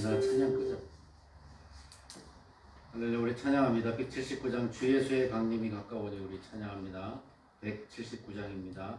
나 찬양 끄자. 할렐루야. 우리 찬양합니다. 179장 주 예수의 강림이 가까우니 우리 찬양합니다. 179장입니다.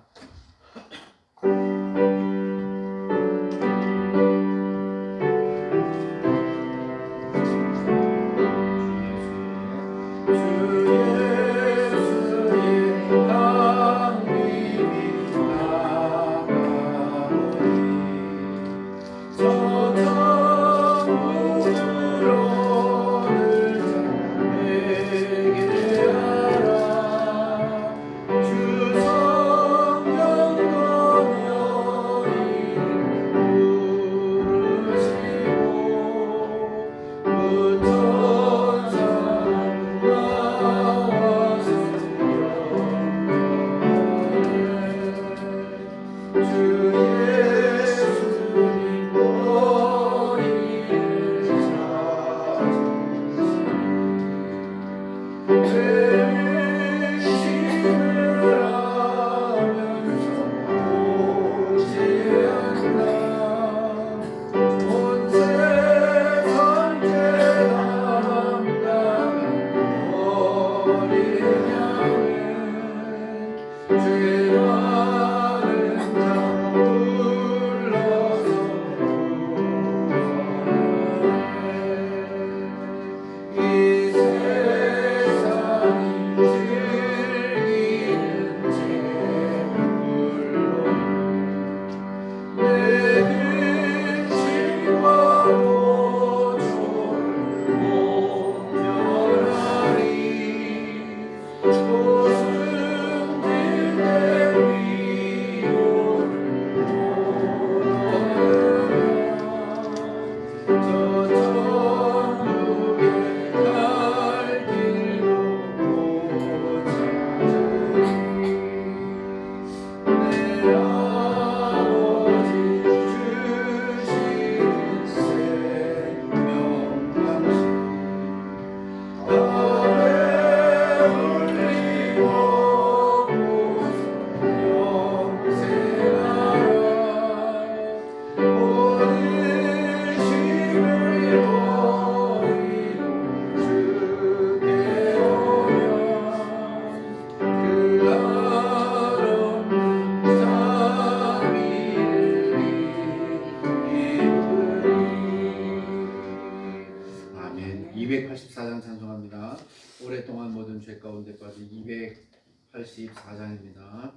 아멘. 284장 찬송합니다. 오랫동안 모든 죄 가운데 빠진 284장입니다.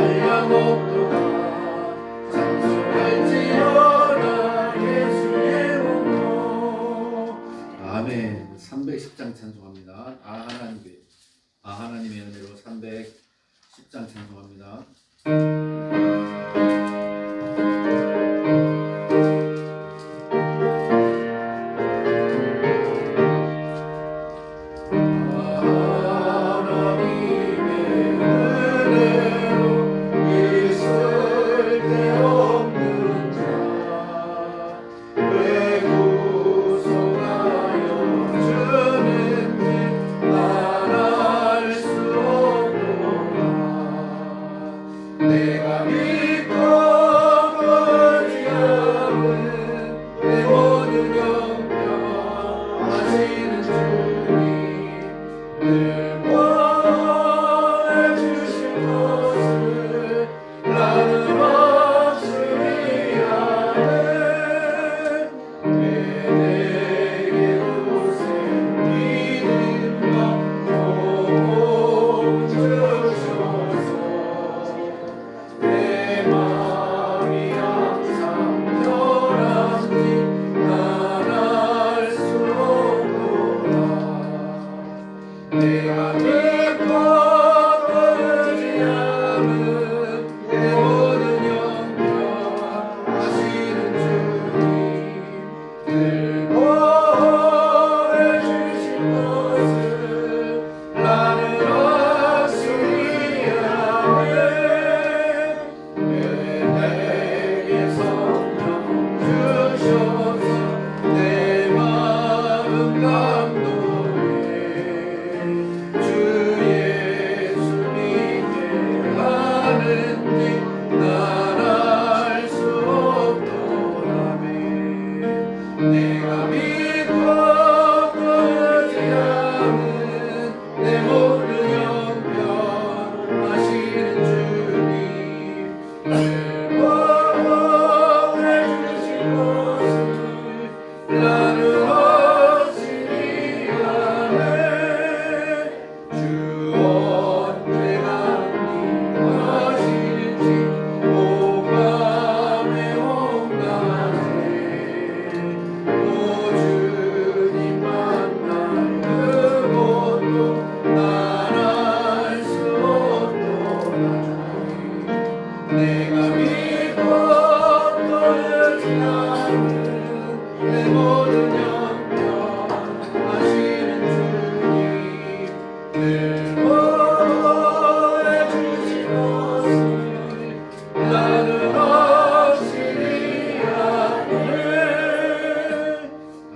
한량없도다 찬송할지어다 예수의 몸도. 아멘. 310장 찬송합니다. 하나님의 은혜로 310장 찬송합니다.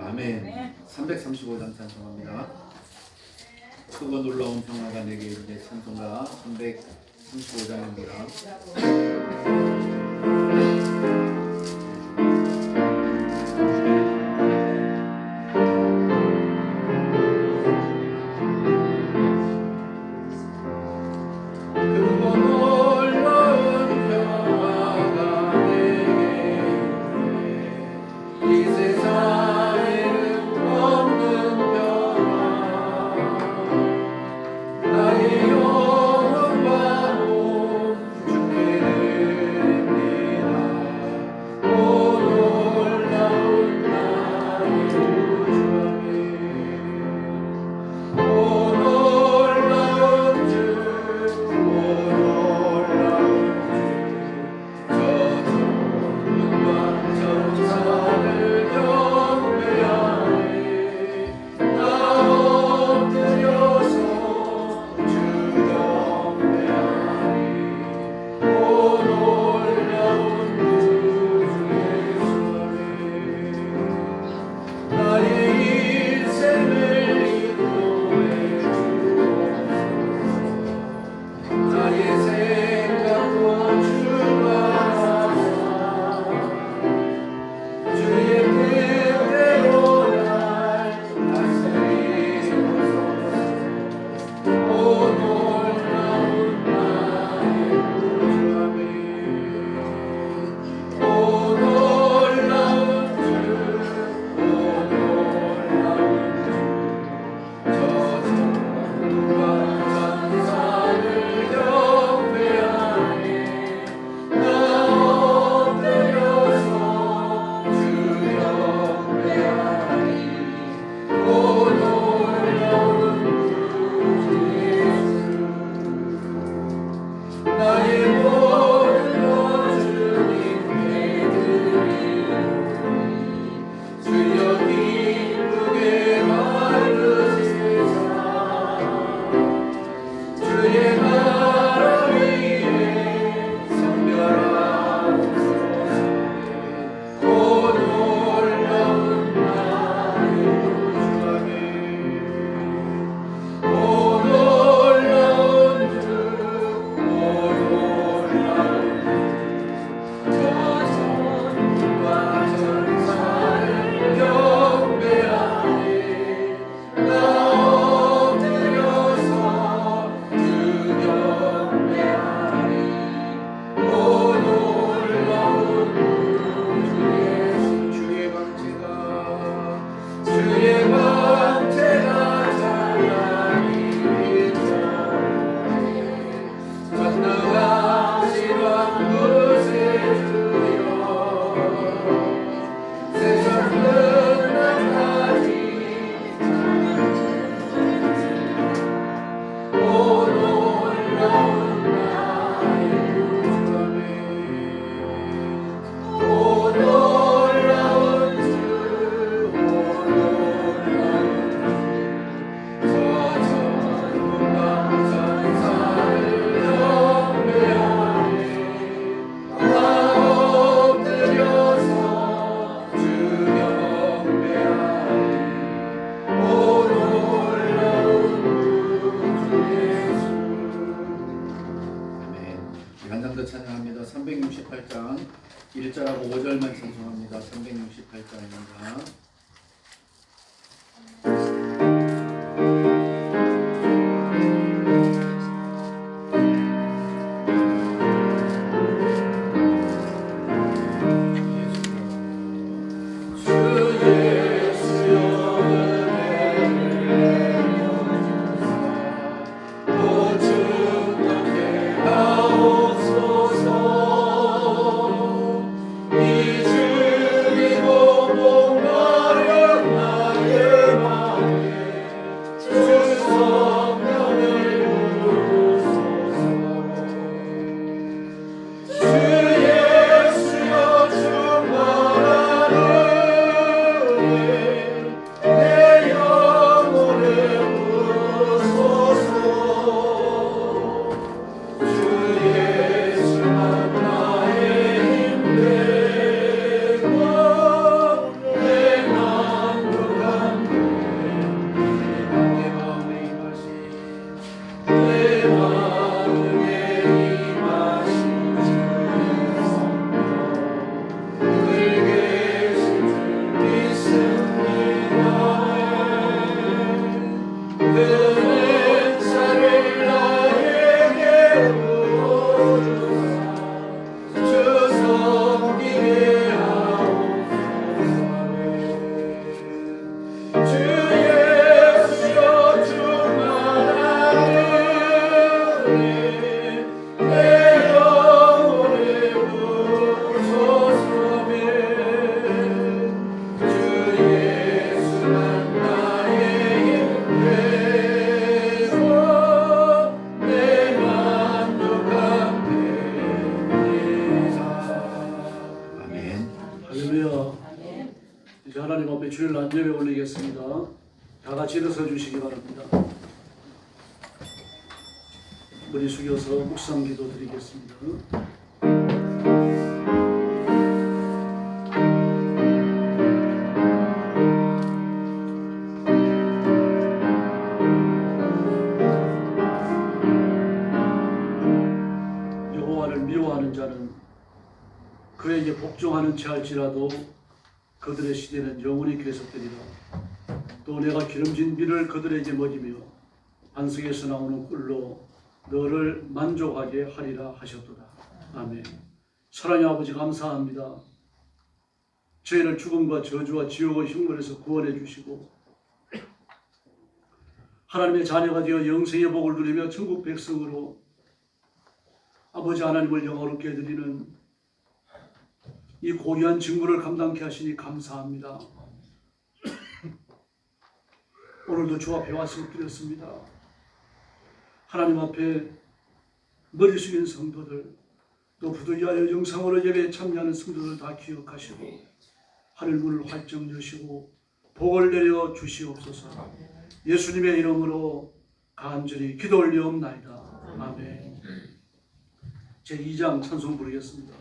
아멘. 335장 찬송합니다. 크고 놀라운 평화가 내게 이르되 찬송가 335장입니다. 나의 영혼과 온 주께 찬양합니다. 368장 1절하고 5절만 찬송합니다. 368장입니다. 이제 하나님 앞에 주일 난 예배 올리겠습니다. 다 같이 일어서 주시기 바랍니다. 머리 숙여서 묵상 기도 드리겠습니다. 여호와를 미워하는 자는 그에게 복종하는 자 할지라도 그들의 시대는 영원히 계속되리라. 또 내가 기름진 밀을 그들에게 먹이며 반석에서 나오는 꿀로 너를 만족하게 하리라 하셨도다. 아멘. 사랑의 아버지 감사합니다. 저희를 죽음과 저주와 지옥의 흉물에서 구원해 주시고 하나님의 자녀가 되어 영생의 복을 누리며 천국 백성으로 아버지 하나님을 영화롭게 해드리는 이 고귀한 직무를 감당케 하시니 감사합니다. 오늘도 주 앞에 말씀 드렸습니다. 하나님 앞에 머리 숙인 성도들, 또 부득이하여 영상으로 예배에 참여하는 성도들 다 기억하시고 하늘 문을 활짝 여시고 복을 내려 주시옵소서. 예수님의 이름으로 간절히 기도 올리옵나이다. 아멘. 제2장 찬송 부르겠습니다.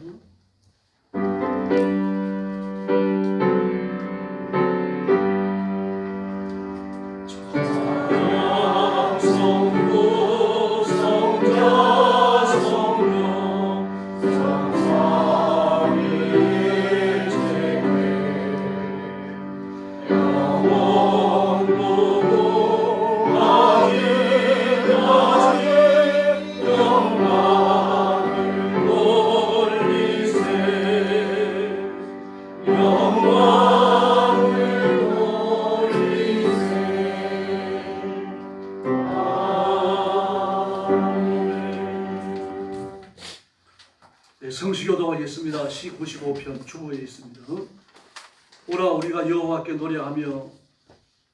성시교도하겠습니다. 시 95편 주보에 있습니다. 오라 우리가 여호와께 노래하며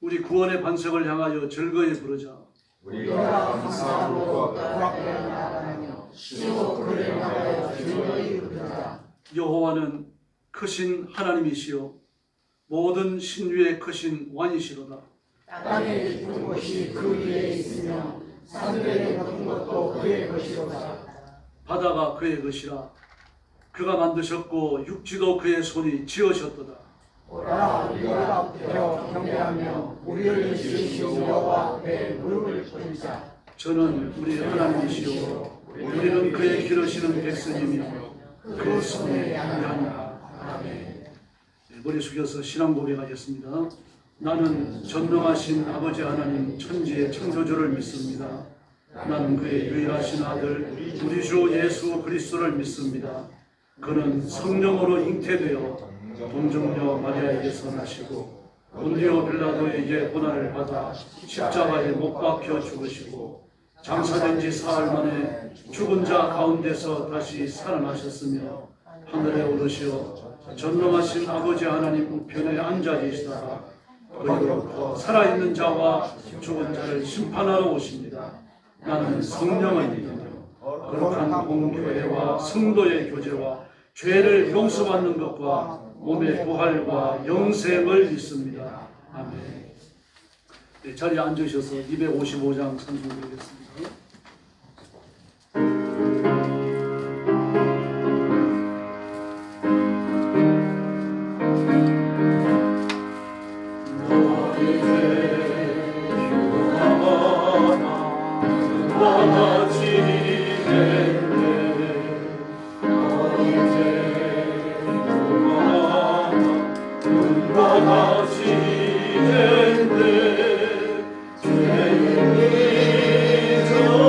우리 구원의 반석을 향하여 즐거이 부르자. 우리가 감사함으로 여호와께 나가며 시로 그를 향하여 즐거이 부르자. 여호와는 크신 하나님이시요 모든 신위에 크신 왕이시로다. 땅에 깊은 곳이 그 위에 있으며 산들의 높은 것도 그의 것이로다. 바다가 그의 것이라 그가 만드셨고 육지도 그의 손이 지으셨도다. 오라 우리가 펴 경배하며 우리를 지으신 여호와 앞에 무릎을 꿇자. 저는 우리 하나님이시요 우리는 그의 기르시는 백성이며 그 손에 양이라. 아멘. 머리 숙여서 신앙 고백하겠습니다. 나는 전능하신 아버지 하나님 천지의 창조주를 믿습니다. 나는 그의 유일하신 아들 우리 주 예수 그리스도를 믿습니다. 그는 성령으로 잉태되어 동정녀 마리아에게서 나시고 본디오 빌라도에게 고난을 받아 십자가에 못 박혀 죽으시고 장사된 지 사흘 만에 죽은 자 가운데서 다시 살아나셨으며 하늘에 오르시어 전능하신 아버지 하나님 우편에 앉아 계시다가 그리로부터 살아있는 자와 죽은 자를 심판하러 오십니다. 나는 성령을 믿으며 거룩한 공교회와 성도의 교제와 죄를 용서받는 것과 몸의 부활과 영생을 믿습니다. 아멘. 네, 자리에 앉으셔서 255장 찬송 드리겠습니다. 주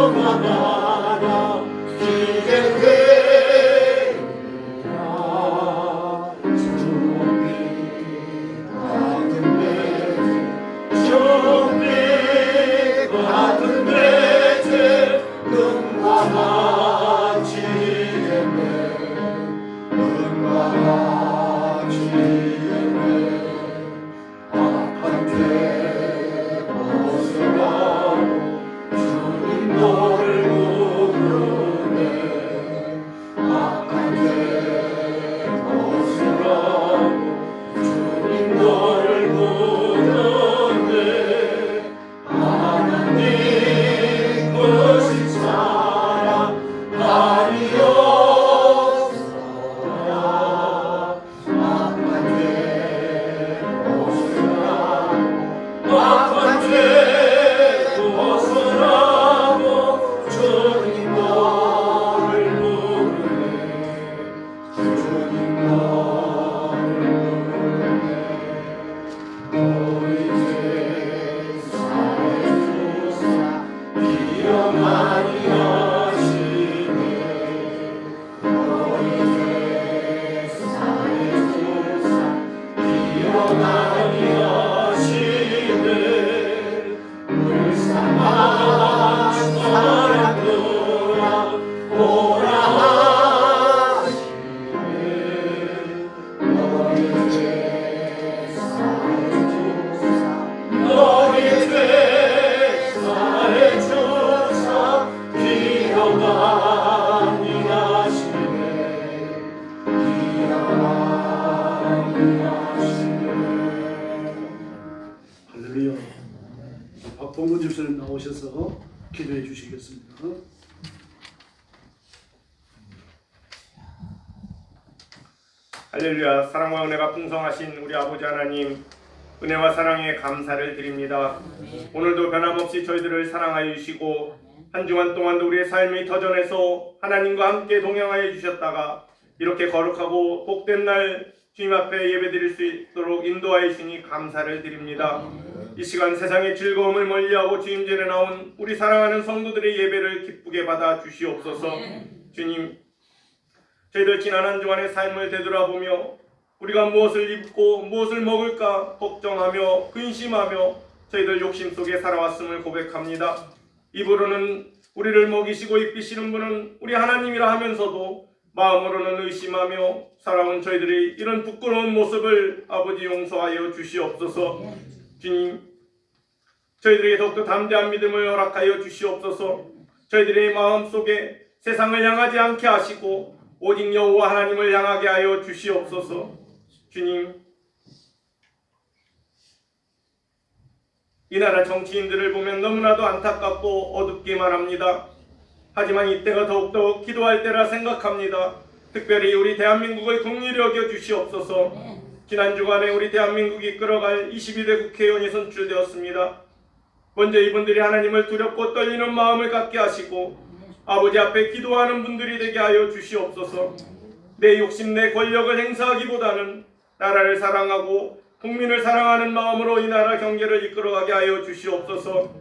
나오셔서 기도해 주시겠습니다. 할렐루야. 사랑과 은혜가 풍성하신 우리 아버지 하나님, 은혜와 사랑에 감사를 드립니다. 오늘도 변함없이 저희들을 사랑하여 주시고 한 주간 동안도 우리의 삶의 터전에서 하나님과 함께 동행하여 주셨다가 이렇게 거룩하고 복된 날 주님 앞에 예배드릴 수 있도록 인도하여 주시니 감사를 드립니다. 이 시간 세상의 즐거움을 멀리하고 주님전에 나온 우리 사랑하는 성도들의 예배를 기쁘게 받아 주시옵소서. 주님, 저희들 지난 한 주간의 삶을 되돌아보며 우리가 무엇을 입고 무엇을 먹을까 걱정하며 근심하며 저희들 욕심 속에 살아왔음을 고백합니다. 입으로는 우리를 먹이시고 입히시는 분은 우리 하나님이라 하면서도 마음으로는 의심하며 살아온 저희들의 이런 부끄러운 모습을 아버지 용서하여 주시옵소서. 주님, 저희들에게 더욱더 담대한 믿음을 허락하여 주시옵소서. 저희들의 마음속에 세상을 향하지 않게 하시고 오직 여호와 하나님을 향하게 하여 주시옵소서. 주님, 이 나라 정치인들을 보면 너무나도 안타깝고 어둡기만 합니다. 하지만 이때가 더욱더 기도할 때라 생각합니다. 특별히 우리 대한민국을 긍휼히 여겨 주시옵소서. 지난 주간에 우리 대한민국이 이끌어갈 22대 국회의원이 선출되었습니다. 먼저 이분들이 하나님을 두렵고 떨리는 마음을 갖게 하시고 아버지 앞에 기도하는 분들이 되게 하여 주시옵소서. 내 욕심, 내 권력을 행사하기보다는 나라를 사랑하고 국민을 사랑하는 마음으로 이 나라 경제를 이끌어가게 하여 주시옵소서.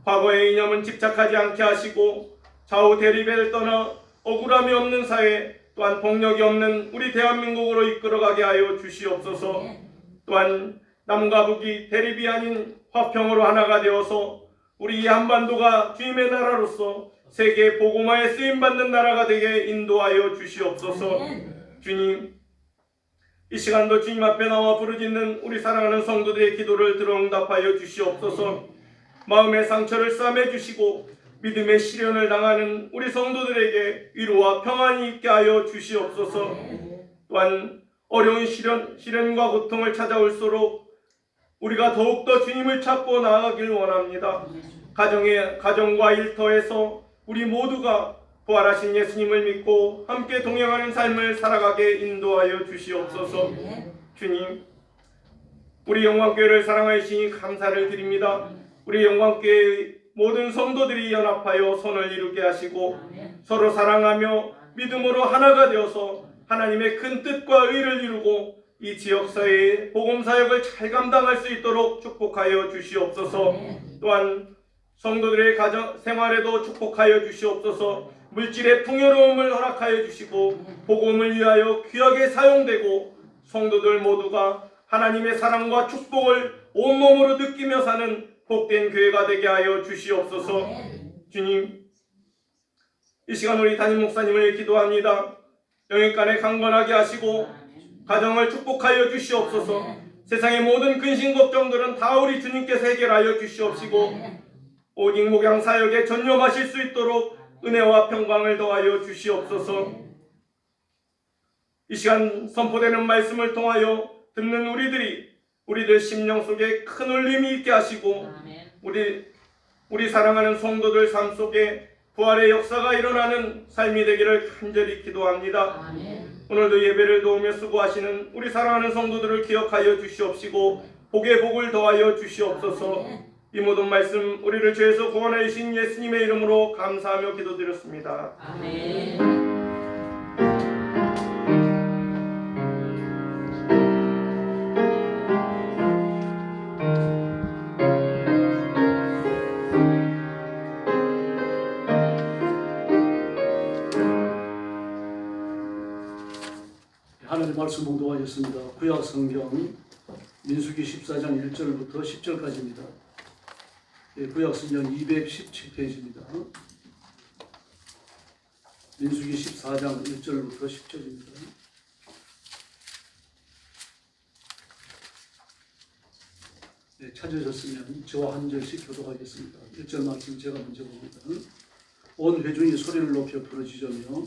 과거의 이념은 집착하지 않게 하시고 좌우 대립을 떠나 억울함이 없는 사회, 또한 폭력이 없는 우리 대한민국으로 이끌어가게 하여 주시옵소서. 또한 남과 북이 대립이 아닌 화평으로 하나가 되어서 우리 이 한반도가 주님의 나라로서 세계 복음화에 쓰임받는 나라가 되게 인도하여 주시옵소서. 주님, 이 시간도 주님 앞에 나와 부르짖는 우리 사랑하는 성도들의 기도를 들어 응답하여 주시옵소서. 마음의 상처를 싸매 주시고 믿음의 시련을 당하는 우리 성도들에게 위로와 평안이 있게 하여 주시옵소서. 또한 어려운 시련과 고통을 찾아올수록 우리가 더욱더 주님을 찾고 나아가길 원합니다. 가정과 일터에서 우리 모두가 부활하신 예수님을 믿고 함께 동행하는 삶을 살아가게 인도하여 주시옵소서. 주님, 우리 영광교회를 사랑하여 주시니 감사를 드립니다. 우리 영광교회의 모든 성도들이 연합하여 손을 이루게 하시고 서로 사랑하며 믿음으로 하나가 되어서 하나님의 큰 뜻과 의를 이루고 이 지역사회의 복음사역을 잘 감당할 수 있도록 축복하여 주시옵소서. 또한 성도들의 가정 생활에도 축복하여 주시옵소서. 물질의 풍요로움을 허락하여 주시고 복음을 위하여 귀하게 사용되고 성도들 모두가 하나님의 사랑과 축복을 온몸으로 느끼며 사는 복된 교회가 되게 하여 주시옵소서. 주님, 이 시간 우리 담임 목사님을 기도합니다. 영육간에 강건하게 하시고 가정을 축복하여 주시옵소서. 세상의 모든 근심 걱정들은 다 우리 주님께서 해결하여 주시옵시고 오직 목양 사역에 전념하실 수 있도록 은혜와 평강을 더하여 주시옵소서. 이 시간 선포되는 말씀을 통하여 듣는 우리들 심령 속에 큰 울림이 있게 하시고 우리 사랑하는 성도들 삶 속에 부활의 역사가 일어나는 삶이 되기를 간절히 기도합니다. 오늘도 예배를 도우며 수고하시는 우리 사랑하는 성도들을 기억하여 주시옵시고 복의 복을 더하여 주시옵소서. 이 모든 말씀 우리를 죄에서 구원하여 주신 예수님의 이름으로 감사하며 기도드렸습니다. 아멘. 하나님의 말씀 봉독하겠습니다. 구약 성경 민수기 14장 1절부터 10절까지입니다. 구약 성경 217페이지입니다. 민수기 14장 1절부터 10절입니다. 네, 찾으셨으면 저와 한 절씩 교독하겠습니다. 1절 말씀 제가 먼저 봅니다. 온 회중이 소리를 높여 부르짖으며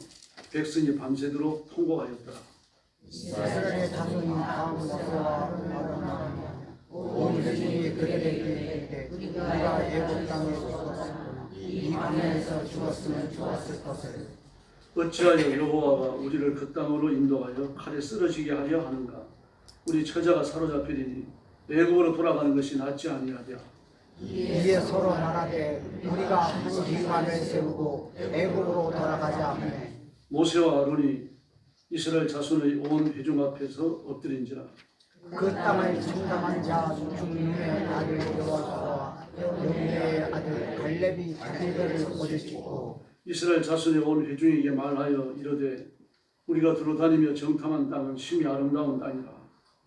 백성이 밤새도록 통곡하였더라. 이스라엘의 자손이 다음으로 온 회중이 그에게 이르되 우리가 애굽 땅에 죽었으나 이 광야에서 죽었으면 좋았을 것을 어찌하여 여호와가 우리를 그 땅으로 인도하여 칼에 쓰러지게 하려 하는가? 우리 처자가 사로잡히리니 애굽으로 돌아가는 것이 낫지 아니하랴. 이에 서로 말하되 우리가 한 기관을 세우고 애굽으로 돌아가자 하매 모세와 아론이 이스라엘 자손의 온 회중 앞에서 엎드린지라. 그 땅을 청담한 자 중류의 아들 여호수아와 여호의 아들 갈렙이 자기들을 거두시고 이스라엘 자손의 온 회중에게 말하여 이르되 우리가 두루 다니며 정탐한 땅은 심히 아름다운 땅이라.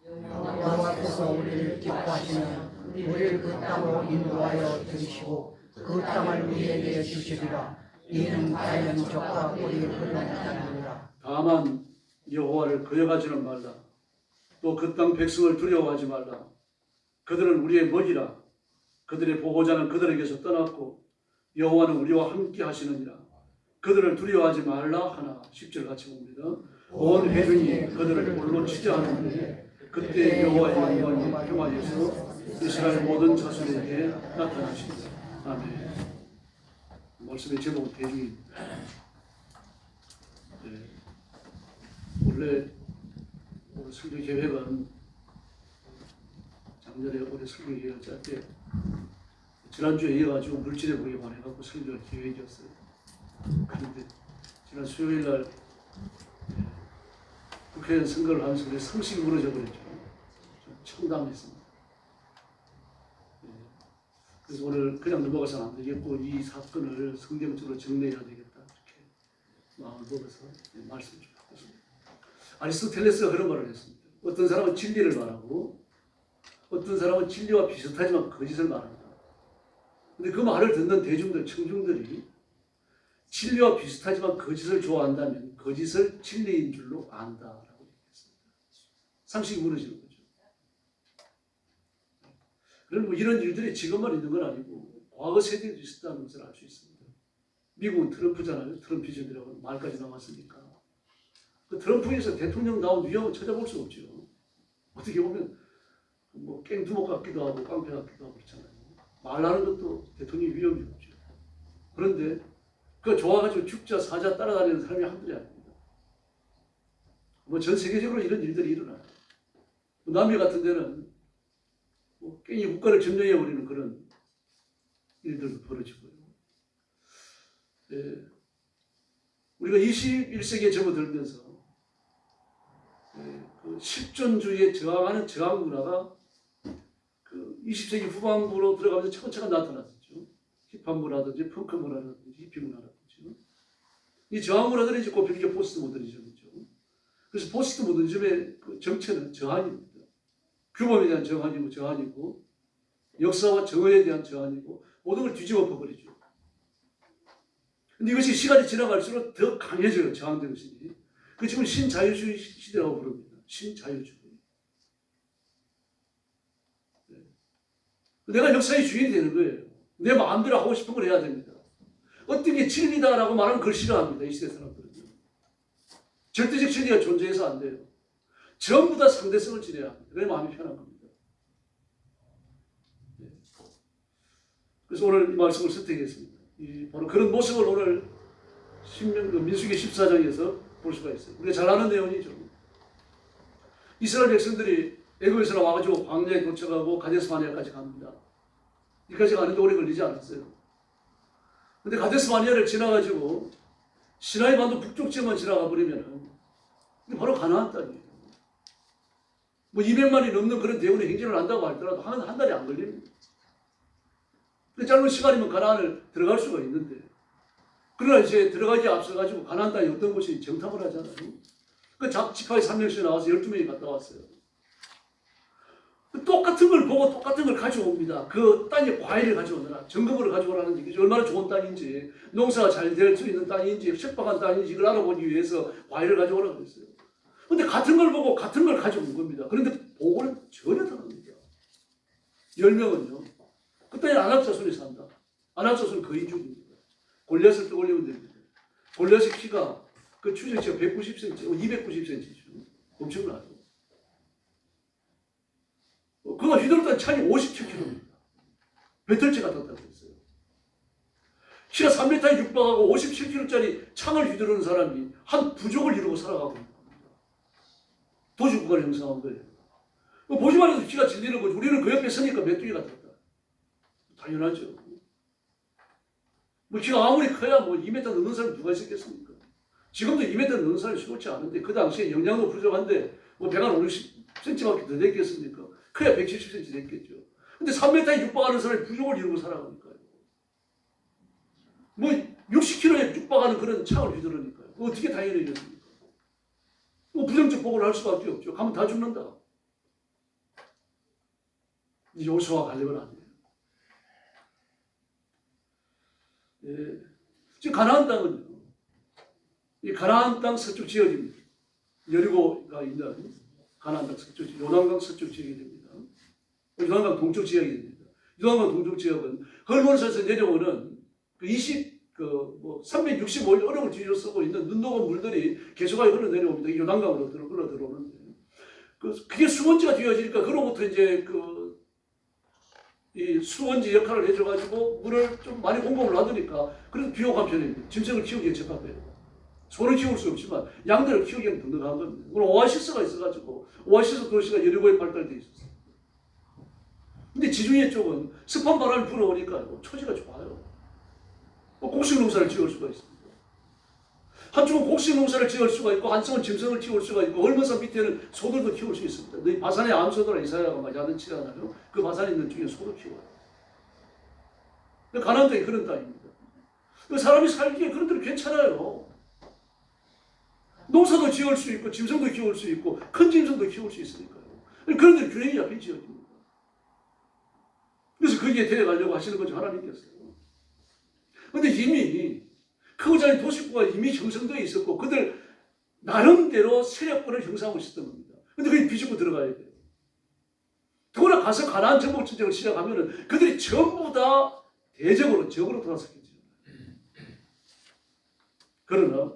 여호와께서 우리를 기뻐하시면 우리를 그 땅으로 인도하여 들이시고 그 땅을 우리에게 주시리라. 이는 자연 적과 꿀이 흐르는 땅이라. 다만 여호와를 거역하지는 말라. 또 그 땅 백성을 두려워하지 말라. 그들은 우리의 먹이라. 그들의 보호자는 그들에게서 떠났고 여호와는 우리와 함께 하시느니라. 그들을 두려워하지 말라 하나. 10절 같이 봅니다. 온 회중이 그들을 볼로 치자 하는데 그때 여호와의 영광이 평화에서 이스라엘 모든 자손에게 나타나시리라. 아멘. 말씀의 제목은 대중입니다. 네. 원래 오늘 설교 계획은 작년에 올해 설교 계획을 짤 때 지난주에 이어가지고 물질의 복에 관해서 설교할 계획이었어요. 그런데 지난 수요일 날 국회의원 선거를 하면서 우리 상식이 무너져 버렸죠. 좀 청담했습니다. 그래서 오늘 그냥 넘어가서는 안 되겠고 이 사건을 성경적으로 정리해야 되겠다 이렇게 마음을 먹어서 말씀 좀 하겠습니다. 아리스토텔레스가 그런 말을 했습니다. 어떤 사람은 진리를 말하고 어떤 사람은 진리와 비슷하지만 거짓을 말한다. 근데 그 말을 듣는 대중들, 청중들이 진리와 비슷하지만 거짓을 좋아한다면 거짓을 진리인 줄로 안다라고 얘기했습니다. 상식이 무너지는 거죠. 그럼 뭐 이런 일들이 지금만 있는 건 아니고 과거 세대에도 있었다는 것을 알 수 있습니다. 미국은 트럼프잖아요. 트럼피즘이라고 말까지 나왔으니까. 그 트럼프에서 대통령 나온 위험을 찾아볼 수 없죠. 어떻게 보면 뭐 깽두목 같기도 하고 깡패 같기도 하고 그렇잖아요. 말하는 것도 대통령의 위험이 없죠. 그런데 그거 좋아가지고 죽자 사자 따라다니는 사람이 한둘이 아닙니다. 뭐 전 세계적으로 이런 일들이 일어나요. 남미 같은 데는 뭐 깽이 국가를 점령해버리는 그런 일들도 벌어지고요. 예, 우리가 21세기에 접어들면서 그 실존주의에 저항하는 저항 문화가 그 20세기 후반부로 들어가면서 차근차근 나타났었죠. 힙합 문화든지 펑크 문화든지 히피 문화든지 이 저항 문화들이 이제 꼽히는 게 포스트 모더니즘이죠. 그래서 포스트 모더니즘의 그 정체는 저항입니다. 규범에 대한 저항이고 역사와 정의에 대한 저항이고 모든 걸 뒤집어 엎어버리죠. 근데 이것이 시간이 지나갈수록 더 강해져요. 저항된 것이. 그 지금 신자유주의 시대라고 부릅니다. 신자유주의. 네. 내가 역사의 주인이 되는 거예요. 내 마음대로 하고 싶은 걸 해야 됩니다. 어떤 게 진리다라고 말하면 그걸 싫어합니다. 이 시대 사람들은요. 절대적 진리가 존재해서 안 돼요. 전부 다 상대성을 지내야 합니다. 그래 마음이 편한 겁니다. 네. 그래서 오늘 이 말씀을 선택했습니다. 바로 그런 모습을 오늘 민수기 14장에서 볼 수가 있어요. 우리가 잘 아는 내용이죠. 이스라엘 백성들이 애굽에서 나와가지고 광야에 도착하고 가데스 바네아까지 갑니다. 여기까지 가는데 오래 걸리지 않았어요. 근데 가데스 바네아를 지나가지고 시나이 반도 북쪽 지역만 지나가 버리면 이게 바로 가나안 땅이에요. 뭐 200만이 넘는 그런 대군의 행진을 한다고 할더라도 한 달이 안 걸립니다. 짧은 시간이면 가나안을 들어갈 수가 있는데, 그러나 이제 들어가기에 앞서가지고 가나안 땅에 어떤 곳이 정탐을 하잖아요. 그 지파의 3명씩 나와서 12명이 갔다 왔어요. 똑같은 걸 보고 똑같은 걸 가져옵니다. 그 땅에 과일을 가져오느라, 정금을 가져오라는 얘기죠. 얼마나 좋은 땅인지, 농사가 잘 될 수 있는 땅인지, 척박한 땅인지 이걸 알아보기 위해서 과일을 가져오라고 했어요. 근데 같은 걸 보고 같은 걸 가져온 겁니다. 그런데 보고는 전혀 다릅니다. 10명은요. 그 땅에 아낙자손이 산다. 아낙자손은 거인족입니다. 골리앗을 떠올리면 됩니다. 골리앗의 키가 그 추정치가 190cm, 290cm죠. 엄청나요. 그 그가 휘둘렀던 창이 57km입니다. 배틀지가 떴다고 했어요. 키가 3m에 육박하고 57kg짜리 창을 휘두르는 사람이 한 부족을 이루고 살아가고 있는 겁니다. 도시국가를 형성한 거예요. 보기만 해도 키가 질리는 거죠. 우리는 그 옆에 서니까 메뚜기가 떴다. 당연하죠. 뭐 키가 아무리 커야 뭐 2m 넘는 사람이 누가 있었겠습니까? 지금도 2m 넘는 사람이 수놓지 않은데 그 당시에 영양도 부족한데 뭐 배가 50cm밖에 더 됐겠습니까? 커야 170cm 됐겠죠. 근데 3m에 육박하는 사람이 부족을 이루고 살아가니까요. 뭐 60kg에 육박하는 그런 창을 휘두르니까요. 어떻게 당연해졌습니까? 뭐 부정적 보고를 할 수밖에 없죠. 가면 다 죽는다. 요수와 갈렙은 아니에요. 예. 지금 가나안 땅은요. 이 가나안 땅 서쪽 지역입니다. 여리고가 있는 가나안 땅 서쪽 지역, 요단강 서쪽 지역이 됩니다. 요단강 동쪽 지역이 됩니다. 요단강 동쪽 지역은 헐몬에서 내려오는 그 365일 어록을 뒤로 쓰고 있는 눈 녹은 물들이 계속하여 흘러 내려옵니다. 이 요단강으로 흘러 들어오는데 그게 수원지가 되어지니까 그로부터 이제 이 수원지 역할을 해줘가지고 물을 좀 많이 공급을 놔두니까 그래도 비옥한 편입니다. 짐승을 키우기에 적합해요. 소를 키울 수 없지만 양들을 키우기에는 든든한 겁니다. 오늘 오아시스가 있어가지고 오아시스 도시가 여리고에 발달되어 있었어요. 근데 지중해 쪽은 습한 바람이 불어오니까 초지가 좋아요. 곡식 농사를 지을 수가 있습니다. 한쪽은 곡식 농사를 지을 수가 있고 한쪽은 짐승을 키울 수가 있고 얼마산 밑에는 소들도 키울 수 있습니다. 너희 바산의 암소들아 이사야가 막 야단치지 않아요? 그 바산에 있는 중에 소도 키워요. 가나안 땅이 그런 땅입니다. 사람이 살기에 그런 데는 괜찮아요. 농사도 지을 수 있고 짐승도 키울 수 있고 큰 짐승도 키울 수 있으니까요. 그런 데 균형이 잡힌 지역입니다. 그래서 거기에 데려가려고 하시는 거죠. 하나님께서. 그런데 이미 크고 작은 도시구가 이미 형성되어 있었고 그들 나름대로 세력권을 형성하고 있었던 겁니다. 그런데 그게 비집고 들어가야 돼요. 더구나 가서 가나안 정복 전쟁을 시작하면은 그들이 전부 다 대적으로 적으로 돌아섰겠죠. 그러나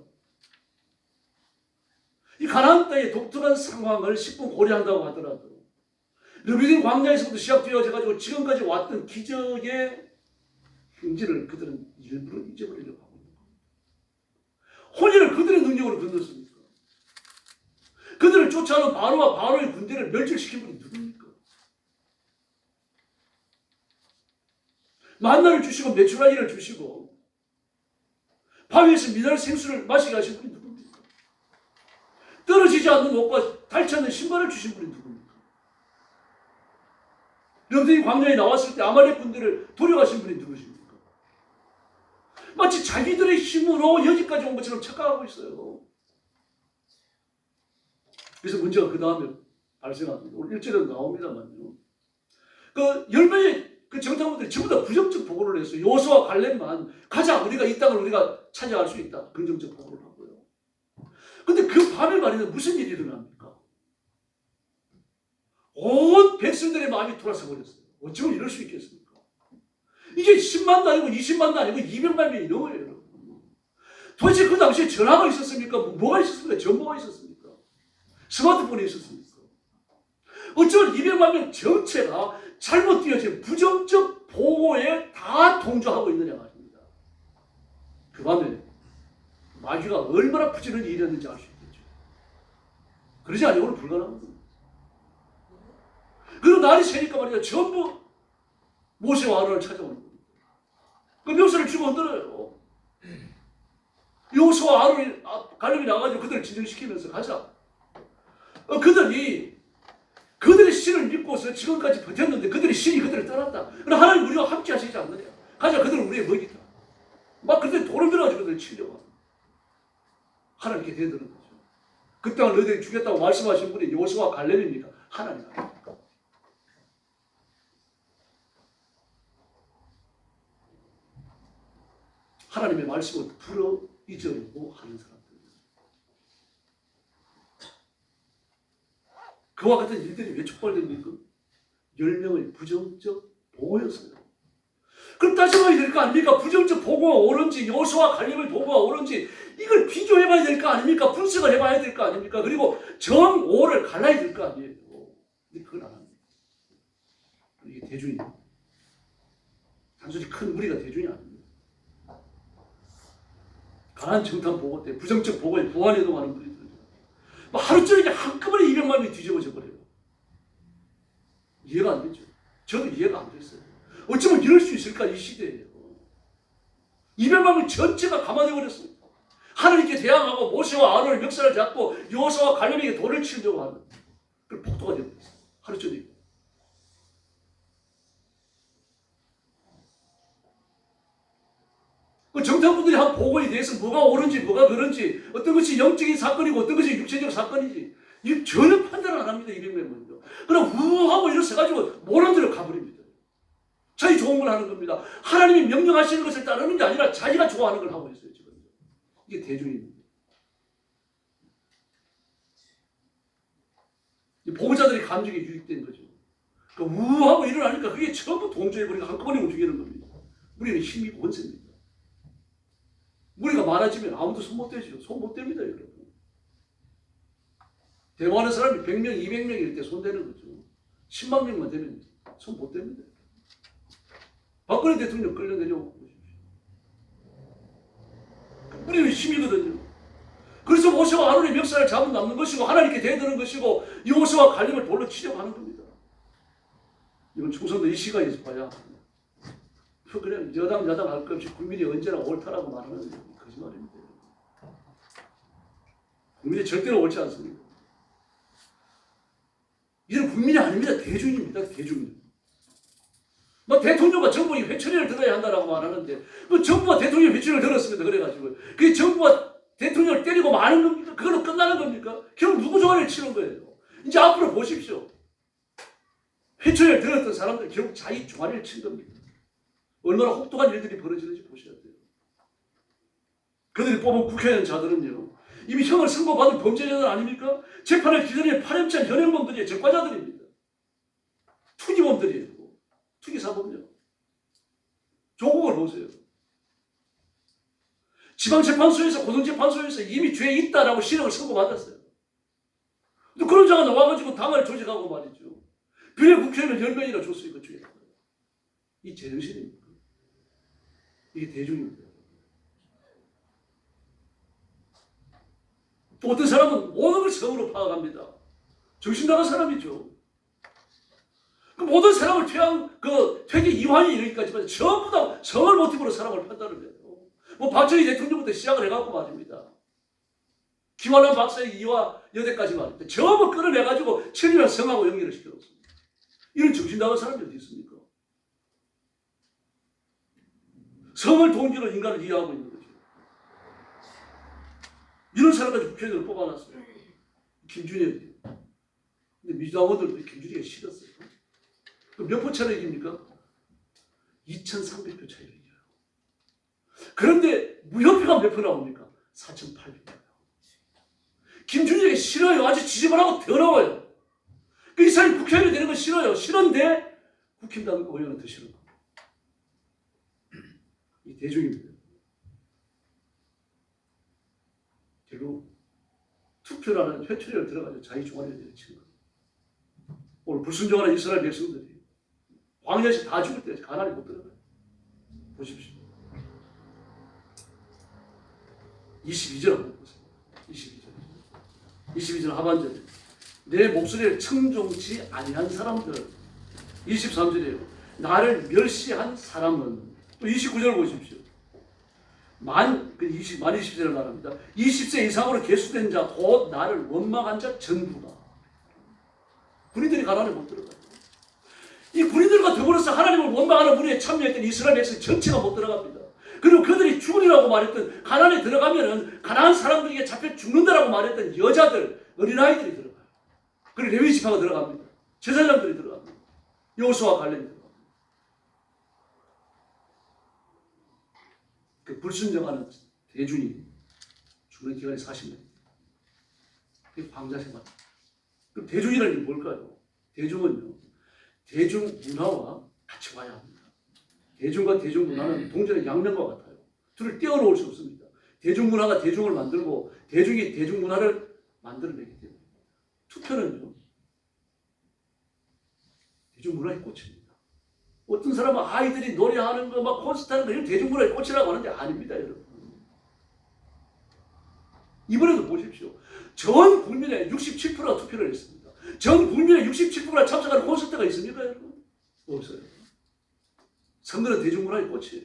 이 가나안 땅의 독특한 상황을 10분 고려한다고 하더라도 르비딘 광야에서부터 시작되어져 가지고 지금까지 왔던 기적의 행진을 그들은 일부러 잊어버리려고 하고 있는 겁니다. 혼인을 그들의 능력으로 건넜습니까? 그들을 쫓아오는 바로와 바로의 군대를 멸절시킨 분이 누굽니까? 만나를 주시고 메추라기를 주시고 바위에서 미나리 생수를 마시게 하신 분이 누굽니까? 떨어지지 않는 옷과 닳지 않는 신발을 주신 분이 누굽니까? 여러분들이 광야에 나왔을 때 아말렉 군대를 돌려가신 분이 누구십니까? 마치 자기들의 힘으로 여기까지 온 것처럼 착각하고 있어요. 그래서 문제가 그 다음에 발생합니다. 오늘 1절에 나옵니다만요. 그 10명의 그 정탐꾼들이 전부 다 부정적 보고를 했어요. 요수와 갈렙만 가자, 우리가 이 땅을 우리가 차지할 수 있다. 긍정적 보고를 하고요. 근데 그 밤에 말이면 무슨 일이 일어납니까? 온 백성들의 마음이 돌아서 버렸어요. 어쩌면 이럴 수 있겠습니까? 이게 10만도 아니고 20만도 아니고 200만 명이 넘어요, 여러분. 도대체 그 당시에 전화가 있었습니까? 뭐가 있었습니까? 정보가 있었습니까? 스마트폰이 있었습니까? 어쩌면 200만 명 전체가 잘못 띄어진 부정적 보고에 다 동조하고 있느냐 말입니다. 그 밤에 마귀가 얼마나 부지런히 일했는지 알 수 있겠죠. 그러지 아니고는 불가능한 겁니다. 그리고 날이 새니까 말이야 전부 모세와 아론을 찾아오는 겁니다. 그 묘세를 주고 흔들어요. 요수와 아론이 갈렙이 나가지고 그들을 진정시키면서 가자. 그들의 신을 믿고서 지금까지 버텼는데 그들의 신이 그들을 떠났다. 그럼 하나님 우리와 함께 하시지 않느냐. 가자, 그들은 우리의 먹이다. 막 그때 돌을 들어가지고 그들을 치려고 합니다. 하나님께 대드는 거죠. 그 땅을 너희들이 주겠다고 말씀하신 분이 요수와 갈렙입니까? 하나님 아닙니까? 하나님의 말씀을 불어 잊으려고 하는 사람들. 그와 같은 일들이 왜 촉발됩니까? 10명의 부정적 보고였어요. 그럼 따져봐야 될 거 아닙니까? 부정적 보고가 옳은지 요수와 갈렙의 보고가 옳은지 이걸 비교해봐야 될 거 아닙니까? 분석을 해봐야 될 거 아닙니까? 그리고 정오를 갈라야 될 거 아니에요. 근데 그걸 안 합니다. 대중이에요. 단순히 큰 무리가 대중이 아닙니다. 가난 정탐 보고 때 부정적 보고에 보완해도 많은 분들이 뭐 하루 종일 한꺼번에 200만 명이 뒤집어져 버려요. 이해가 안 되죠. 저도 이해가 안 됐어요. 어쩌면 이럴 수 있을까 이 시대에요. 200만 명 전체가 감화되어 버렸습니다. 하나님께 대항하고 모세와 아론의 멱살을 잡고 여호수아와 갈렙에게 돌을 치려고 하는 그 폭도가 되어 버렸어요. 하루 종일. 그 정탐꾼들이 한 보고에 대해서 뭐가 옳은지 뭐가 그런지 어떤 것이 영적인 사건이고 어떤 것이 육체적 사건인지 이 전혀 판단을 안 합니다. 200명은요. 그럼 우하고 일어서가지고 모른 대로 가버립니다. 자기 좋은 걸 하는 겁니다. 하나님이 명령하시는 것을 따르는 게 아니라 자기가 좋아하는 걸 하고 있어요. 지금. 이게 대중입니다. 보호자들의 감정에 유익된 거죠. 그러니까 우하고 일어나니까 그게 전부 동조해버리고 한꺼번에 움직이는 겁니다. 우리는 힘이 권세입니다. 무리가 많아지면 아무도 손 못 대죠. 손 못 댑니다, 여러분. 대화하는 사람이 100명, 200명일 때 손 대는 거죠. 10만 명만 되면 손 못 댑니다. 박근혜 대통령 끌려내려고 보십시오. 우리는 힘이거든요. 그래서 모세와 아론의 멱살을 잡아 남는 것이고 하나님께 대드는 것이고 여호수아와 갈렙을 돌로 치려고 하는 겁니다. 이건 충성도 이 시간에서 봐야 합니다. 그냥 여당 야당 할 것 없이 국민이 언제나 옳다라고 말하는 거짓말입니다. 국민이 절대로 옳지 않습니다. 이는 국민이 아닙니다. 대중입니다. 대중입니다. 뭐 대통령과 정부의 회초리를 들어야 한다라고 말하는데 그 정부와 대통령이 회초리를 들었습니다. 그래가지고 그게 정부와 대통령을 때리고 마는 겁니까? 그걸로 끝나는 겁니까? 결국 누구 조안을 치는 거예요. 이제 앞으로 보십시오. 회초리를 들었던 사람들 결국 자기 종아리를 친 겁니다. 얼마나 혹독한 일들이 벌어지는지 보셔야 돼요. 그들이 뽑은 국회의원자들은요. 이미 형을 선고받은 범죄자들 아닙니까? 재판을 기다리는 파렴치한 현행범들이에요. 적과자들입니다. 투기범들이에요. 투기사범이요. 조국을 보세요. 지방재판소에서 고등재판소에서 이미 죄 있다라고 실형을 선고받았어요. 또 그런 자가 나와가지고 당을 조직하고 말이죠. 비례 국회의원 10명이나 줬어요. 그 중에. 이 제정신입니까? 이게 대중입니다. 또 어떤 사람은 모든 걸 성으로 파악합니다. 정신 나간 사람이죠. 그 모든 사람을 퇴계 이환이 이르기까지만 전부 다 성을 모티브로 사람을 판단을 해요. 뭐 박정희 대통령부터 시작을 해갖고 말입니다. 김환란 박사의 이화 여대까지 말입니다. 전부 끌어내가지고 천리랑 성하고 연결을 시켜놓습니다. 이런 정신 나간 사람이 어디 있습니까? 성을 동기로 인간을 이해하고 있는 거죠. 이런 사람까지 국회의원을 뽑아놨어요. 김준현이요. 근데 민주당원들도 김준희가 싫었어요. 몇 표 차로 이깁니까? 2,300표 차이로 이겨요. 그런데 무효표가 몇 표 나옵니까? 4,800표. 김준희가 싫어요. 아주 지지분하고 더러워요. 이 사람이 국회의원이 되는 건 싫어요. 싫은데 국힘당 의원은 더 싫은 겁니다. 이 대중입니다. 결국 투표라는 회초리를 들어가지고 자기 종아리를 내리치는 거예요. 오늘 불순종하는 이스라엘 백성들이 광야에서 다 죽을 때 가나안에 못 들어가요. 보십시오. 22절 한번 보세요. 22절 하반절에 내 목소리를 청종치 아니한 사람들. 23절이에요. 나를 멸시한 사람은. 또 29절 보십시오. 만 20세를 말합니다. 20세 이상으로 계수된 자, 곧 나를 원망한 자 전부가. 군인들이 가나안에 못 들어가요. 이 군인들과 더불어서 하나님을 원망하는 무리에 참여했던 이스라엘 백성 전체가 못 들어갑니다. 그리고 그들이 죽으리라고 말했던 가나안에 들어가면은 가나안 사람들에게 잡혀 죽는다라고 말했던 여자들, 어린아이들이 들어가요. 그리고 레위 지파가 들어갑니다. 제사장들이 들어갑니다. 여호수아와 갈렙이 들어갑니다. 그 불순종하는 대중이 죽는 기간이 40년. 그게 광자 생활. 그럼 대중이라는 게 뭘까요? 대중은요, 대중 문화와 같이 와야 합니다. 대중과 대중 문화는 동전의 양면과 같아요. 둘을 떼어놓을 수 없습니다. 대중 문화가 대중을 만들고 대중이 대중 문화를 만들어내기 때문에 투표는요, 대중 문화의 꽃입니다. 어떤 사람은 아이들이 노래하는 거, 막 콘서트 하는 거, 이런 대중문화에 꽂히라고 하는데 아닙니다, 여러분. 이번에도 보십시오. 전 국민의 67%가 투표를 했습니다. 전 국민의 67%가 참석하는 콘서트가 있습니까, 여러분? 없어요. 선거는 대중문화의 꽃이에요.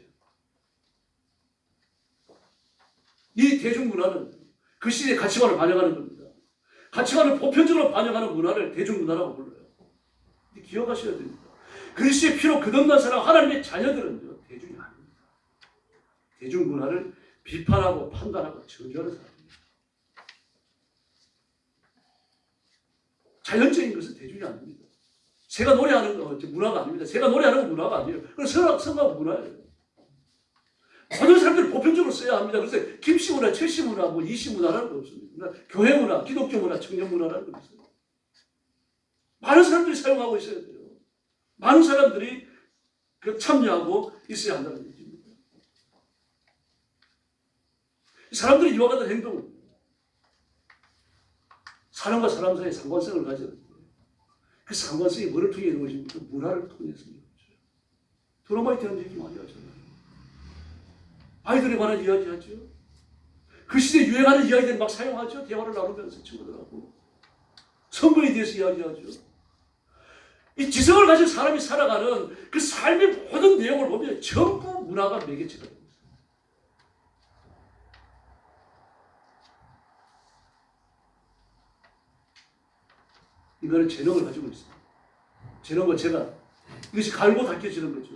이 대중문화는 그 시대의 가치관을 반영하는 겁니다. 가치관을 보편적으로 반영하는 문화를 대중문화라고 불러요. 기억하셔야 됩니다. 그리스도의 피로 거듭난 사람 하나님의 자녀들은요, 대중이 아닙니다. 대중문화를 비판하고 판단하고 저주하는 사람입니다. 자연적인 것은 대중이 아닙니다. 제가 노래하는 거 문화가 아닙니다. 제가 노래하는 건 문화가 아니에요. 그건 성악 문화예요. 모든 사람들이 보편적으로 써야 합니다. 그래서 김씨 문화, 최씨 문화, 뭐 이씨 문화라는 거 없습니다. 교회 문화, 기독교 문화, 청년 문화라는 거 있어요. 많은 사람들이 사용하고 있어야 돼요. 많은 사람들이 참여하고 있어야 한다는 얘기입니다. 사람들이 이와 같은 행동은 사람과 사람 사이의 상관성을 가지는데 그 상관성이 뭐를 통해 이루어집니까? 문화를 통해서 이루어져요. 드라마에 대한 얘기 많이 하잖아요. 아이들에 관한 이야기하죠. 그 시대에 유행하는 이야기들 막 사용하죠. 대화를 나누면서 친구들하고. 선거에 대해서 이야기하죠. 이 지성을 가진 사람이 살아가는 그 삶의 모든 내용을 보면 전부 문화가 매개체가 됩니다. 이거는 재능을 가지고 있습니다. 재능은 제가 이것이 갈고 닦여지는 거죠.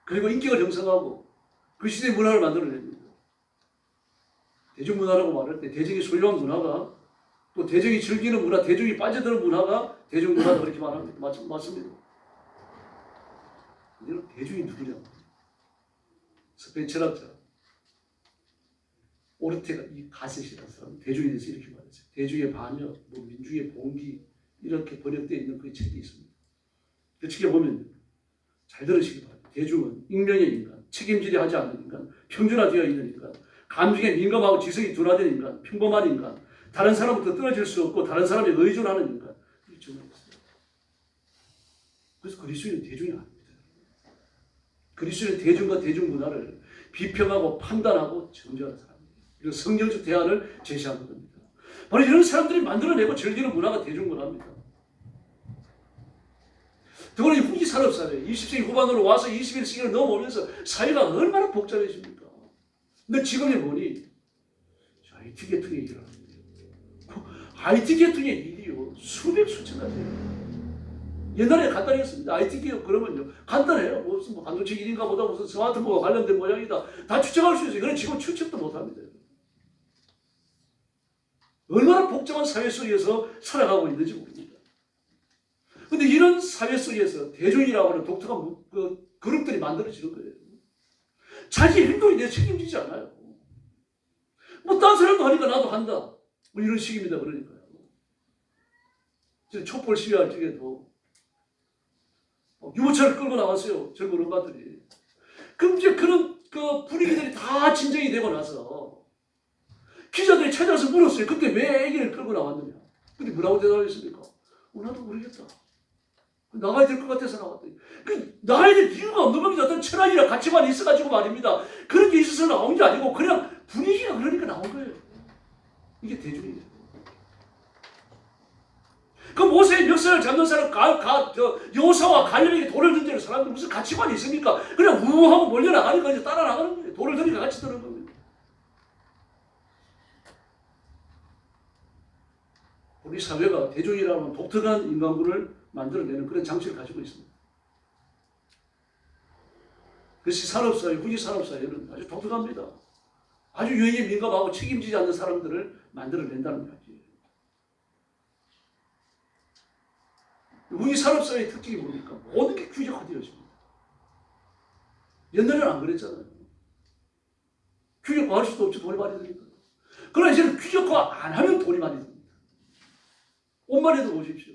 그리고 인격을 형성하고 그 시대의 문화를 만들어냅니다. 대중문화라고 말할 때 대중이 소유한 문화가 또 대중이 즐기는 문화, 대중이 빠져드는 문화가 대중문화다 그렇게 말합니다. 맞습니다. 이런 대중이 누구냐? 스페인 철학자 오르테가 이 가셋이라는 사람 대중에 대해서 이렇게 말했어요. 대중의 반역, 뭐 민중의 봉기 이렇게 번역되어 있는 그 책이 있습니다. 그 책에 보면 잘 들으시기 바랍니다. 대중은 익명의 인간, 책임지려 하지 않는 인간, 평준화되어 있는 인간, 감정에 민감하고 지성이 둔화된 인간, 평범한 인간, 다른 사람부터 떨어질 수 없고 다른 사람에 의존하는 인간. 이렇게 정의했어요. 그래서 그리스도인은 대중이 아닙니다. 그리스도인은 대중과 대중문화를 비평하고 판단하고 정죄하는 사람입니다. 그리고 성경적 대안을 제시하는 겁니다. 바로 이런 사람들이 만들어내고 즐기는 문화가 대중문화입니다. 더구나 이 후기 산업사회, 20세기 후반으로 와서 21세기를 넘어오면서 사회가 얼마나 복잡해집니까? 근데 지금에 보니 IT 계통의 일을 합니다. IT 계통의 일이요 수백 수천 가지예요. 옛날에 간단했습니다. IT 기업 그러면요 간단해요. 무슨 뭐 반도체 일인가 보다 무슨 스마트폰과 관련된 모양이다. 다 추측할 수 있어요. 그런데 지금 추측도 못합니다. 얼마나 복잡한 사회 속에서 살아가고 있는지 모릅니다. 근데 이런 사회 속에서 대중이라고 하는 독특한 그룹들이 만들어지는 거예요. 자기 행동에 대해 책임지지 않아요. 뭐 딴 사람도 하니까 나도 한다. 뭐 이런 식입니다. 그러니까요. 촛불 시위할 적에도 유모차를 끌고 나왔어요. 젊은 엄마들이. 그럼 이제 그런 분위기들이 다 진정이 되고 나서 기자들이 찾아서 물었어요. 그때 왜 애기를 끌고 나왔느냐. 근데 뭐라고 대답했습니까? 나도 모르겠다. 나가야 될 것 같아서 나왔더니. 나가야 될 이유가 없는 겁니다. 어떤 철학이나 가치관이 있어가지고 말입니다. 그런 게 있어서 나온 게 아니고 그냥 분위기가 그러니까 나온 거예요. 이게 대중이에요. 그 모세의 멱살을 잡는 사람, 여호사와 갈렙에게 돌을 던지는 사람들 무슨 가치관이 있습니까? 그냥 우하고 몰려나가니까 이제 따라 나가는 거예요. 돌을 던지니까 같이 드는 겁니다. 우리 사회가 대중이라는 독특한 인간군을 만들어내는 그런 장치를 가지고 있습니다. 그래서 산업사회, 후기 산업사회는 아주 독특합니다. 아주 유행에 민감하고 책임지지 않는 사람들을 만들어낸다는 이야기예요. 후기 산업사회의 특징이 뭡니까? 모든 게 규격화되어집니다. 옛날에는 안 그랬잖아요. 규격화할 수도 없이 돈이 많이 드니까. 그러나 이제는 규격화 안 하면 돈이 많이 듭니다. 옷만 해도 보십시오.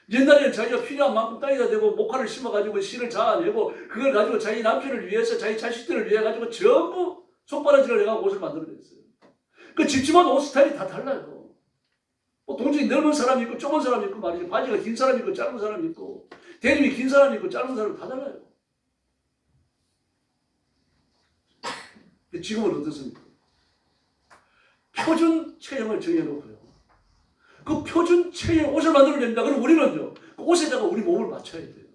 옛날에는 자기가 필요한 만큼 땅에다 대고 목화를 심어가지고 씨를 자아내고 그걸 가지고 자기 남편을 위해서 자기 자식들을 위해 가지고 전부 손바닥질을 해가지고 옷을 만들어냈어요. 그 집집마다 옷 스타일이 다 달라요. 동전이 넓은 사람이 있고 좁은 사람이 있고 말이죠. 바지가 긴 사람이 있고 짧은 사람이 있고 대림이 긴 사람이 있고 짧은 사람이 다 달라요. 지금은 어떻습니까? 표준 체형을 정해놓고요. 그 표준 체형 옷을 만들어냅니다. 그럼 우리는요. 그 옷에다가 우리 몸을 맞춰야 돼요.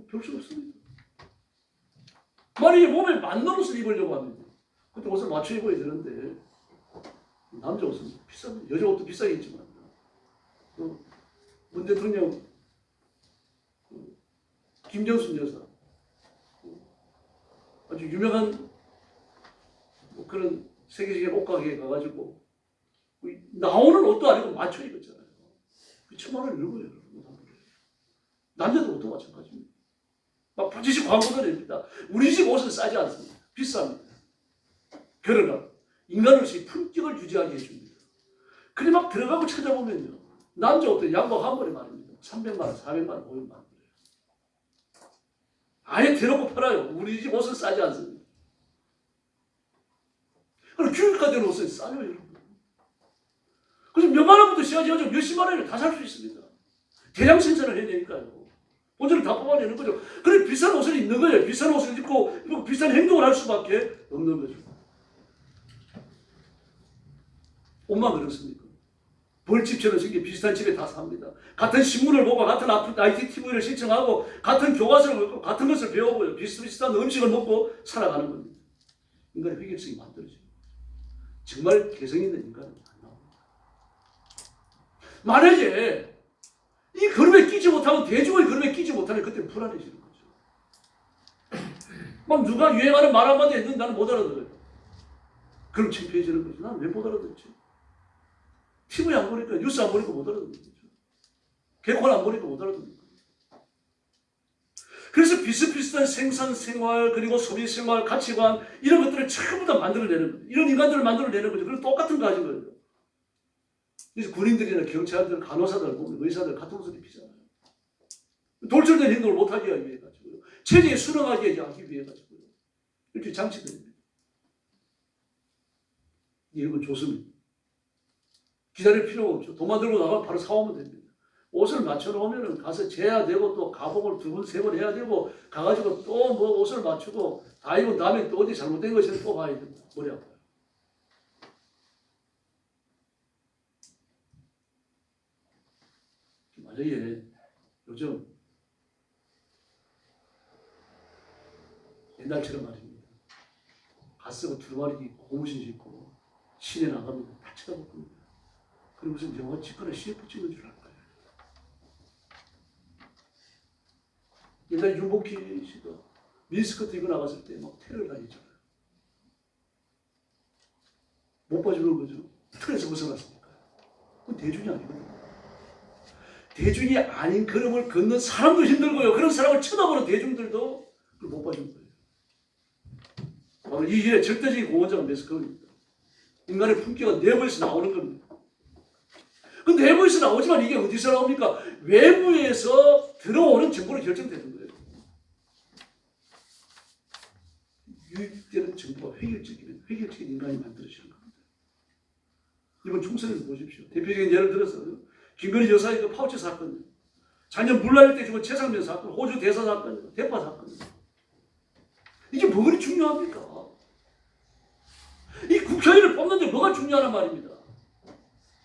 별 수 없습니다. 만약에 몸에 맞는 옷을 입으려고 하면 그때 옷을 맞춰 입어야 되는데 남자 옷은 비쌉니다. 여자 옷도 비싸겠지만 문 대통령 김정순 여사 아주 유명한 뭐 그런 세계적인 옷가게에 가가지고 나오는 옷도 아니고 맞춰 입었잖아요. 1,000만 원을 읽어요. 남자도 옷도 마찬가지입니다. 막 부지시 광고도 냅니다. 우리 집 옷은 싸지 않습니다. 비쌉니다. 그러나 인간으로서의 품격을 유지하게 해줍니다. 그래 막 들어가고 찾아보면요. 남자 옷도 양복 한 벌에 말입니다. 300만 원, 400만 원, 500만 원. 아예 대놓고 팔아요. 우리 집 옷은 싸지 않습니다. 그럼 규격화된 옷은 싸요, 여러분. 그래서 몇만 원부터 시작해가지고 몇십만 원을 다 살 수 있습니다. 대량 생산을 해야 되니까요. 본전을 다 뽑아내는 거죠. 그래 비싼 옷을 입는 거예요. 비싼 옷을 입고 비싼 행동을 할 수밖에 없는 거죠. 옷만 그렇습니까? 벌집처럼 생긴 비슷한 집에 다 삽니다. 같은 신문을 보고 같은 IT TV를 시청하고 같은 교과서를 읽고 같은 것을 배우고요. 비슷비슷한 음식을 먹고 살아가는 겁니다. 인간의 획일성이 만들어져요. 정말 개성 있는 인간은 안 나옵니다. 만약에 이 그룹에 끼지 못하면 대중의 그룹에 끼지 못하면 그때는 불안해지는 거죠. 막 누가 유행하는 말 한마디 했는데 나는 못 알아들어요. 그럼 창피해지는 거죠. 나는 왜 못 알아듣지? TV 안 보니까 뉴스 안 보니까 못 알아듣는 거죠. 개콘 안 보니까 못 알아듣는 거죠. 그래서 비슷비슷한 생산 생활 그리고 소비 생활 가치관 이런 것들을 전부 다 만들어내는 거죠. 이런 인간들을 만들어내는 거죠. 그리고 똑같은 거 가진 거예요. 그래서 군인들이나 경찰들, 간호사들 보면 의사들 같은 옷을 입히잖아요. 돌출된 행동을 못하게 하기 위해 가지고요. 체제에 순응하게 하기 위해 가지고요. 이렇게 장치들입니다. 이건 좋습니다. 기다릴 필요가 없죠. 돈 만들고 나가면 바로 사오면 됩니다. 옷을 맞춰놓으면 가서 재야 되고 또 가봉을 2번, 3번 해야 되고 가가지고 또 뭐 옷을 맞추고 다 입은 다음에 또 어디 잘못된 것을 또 봐야 됩니다. 머리 아파요. 만약에 요즘 옛날처럼 말입니다. 가쓰고 두루마리 입고 고무신 신고 시내 나가면 다 쳐다볼 겁니다. 그리고 무슨 영화 찍거나 CF 찍는 줄 알 거예요. 옛날 윤복희 씨가 미니스커트 입고 나갔을 때 막 테러를 다니잖아요. 못 봐주는 거죠. 틀에서 벗어났으니까. 그건 대중이 아니거든요. 대중이 아닌 걸음을 걷는 사람도 힘들고요. 그런 사람을 쳐다보는 대중들도 그걸 못 봐주는 거예요. 바로 이 일의 절대적인 공헌자가 매스컴입니다. 인간의 품격은 내부에서 나오는 겁니다. 그 내부에서 나오지만 이게 어디서 나옵니까? 외부에서 들어오는 정보로 결정되는 거예요. 유입되는 정보가 획일적이면 획일적인 인간이 만들어지는 겁니다. 이번 총선에서 보십시오. 대표적인 예를 들어서 김건희 여사의 그 파우치 사건, 작년 물난리 때 죽은 최상면 사건, 호주 대사 사건, 대파 사건. 이게 뭐가 중요합니까? 이 국회의원을 뽑는데 뭐가 중요하단 말입니다.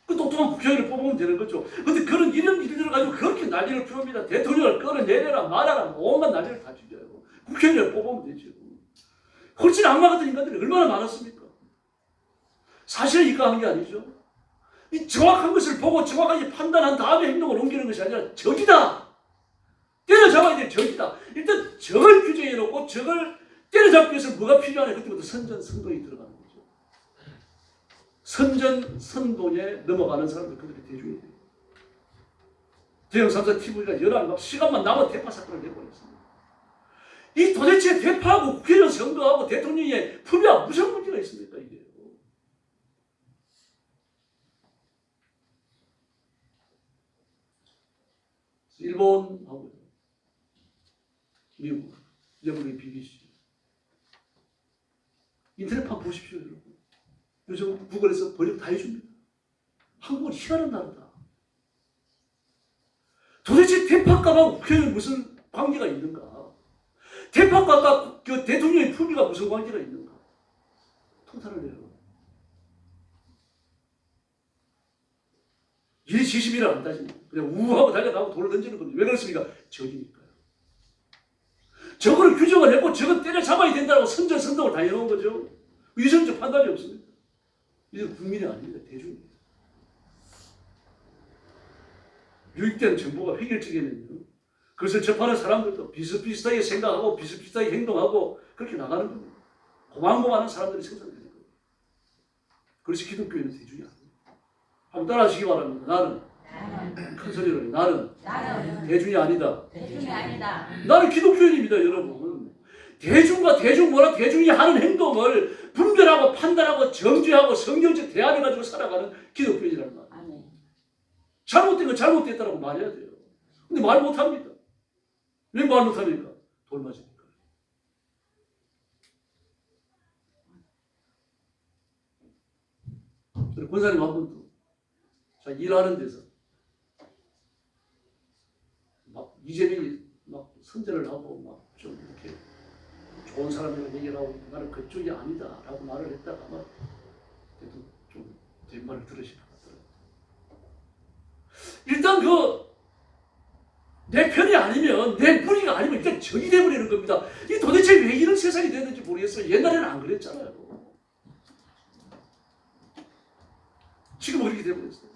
그 똑똑한 국회의원을 뽑으면 되는 거죠. 그런데 그런 이런 일들을 가지고 그렇게 난리를 피웁니다. 대통령을 끌어내려라 말아라 온갖 난리를 다 주죠. 국회의원을 뽑으면 되죠. 훨씬 악마 같은 인간들이 얼마나 많았습니까? 사실을 이과한 게 아니죠. 이 정확한 것을 보고 정확하게 판단한 다음에 행동을 옮기는 것이 아니라 적이다. 때려잡아야 될 적이다. 일단 적을 규정해놓고 적을 때려잡기 위해서 뭐가 필요하냐. 그때부터 선전선동이 들어가는 거죠. 선전선동에 넘어가는 사람들 그들이 대중이 돼요. 대형3사 TV가 열한 막 시간만 남아 대파 사건을 내보냈습니다. 이 도대체 대파하고 국회의원 선거하고 대통령의 품위와 무슨 문제가 있습니까 이게? 일본하고 미국, 영국의 BBC. 인터넷판 보십시오, 여러분. 요즘 구글에서 번역 다 해줍니다. 한국은 희한한 나라다. 도대체 대파과가 국회에 무슨 관계가 있는가? 대파과가 그 대통령의 품위가 무슨 관계가 있는가? 통탄을 내려. 일이 지심이라 안 따집니다. 그냥 우하고 달려가고 돌을 던지는 겁니다. 왜 그렇습니까? 적이니까요. 저거를 규정을 했고 저건 때려잡아야 된다고 선전선동을 다 해놓은 거죠. 위선적 판단이 없습니다. 이건 국민이 아닙니다. 대중입니다. 유익된 정보가 획일적이면요. 그것을 접하는 사람들도 비슷비슷하게 생각하고 비슷비슷하게 행동하고 그렇게 나가는 겁니다. 고만고만한 사람들이 생산되는 겁니다. 그래서 기독교회는 대중이 아닙니다. 한번 따라하시기 바랍니다. 나는 큰 소리로 나는 대중이 아니다. 나는 기독교인입니다. 여러분. 대중과 대중보다 대중이 하는 행동을 분별하고 판단하고 정죄하고 성경적 대안을 가지고 살아가는 기독교인이라는 말이에요. 잘못된 건 잘못됐다라고 말해야 돼요. 근데 말 못합니다. 왜 말 못합니까? 돌맞으니까. 권사님 한 분도 자, 일하는 데서 막 이재명이 막 선전을 하고 막 좀 이렇게 좋은 사람이라고 얘기를 하고 나는 그쪽이 아니다라고 말을 했다가 아마 그래도 좀 뒷말을 들으실 것 같더라고요. 일단 내 편이 아니면 내 무리가 아니면 일단 적이 돼버리는 겁니다. 이 도대체 왜 이런 세상이 됐는지 모르겠어요. 옛날에는 안 그랬잖아요. 지금 그렇게 돼버렸어요.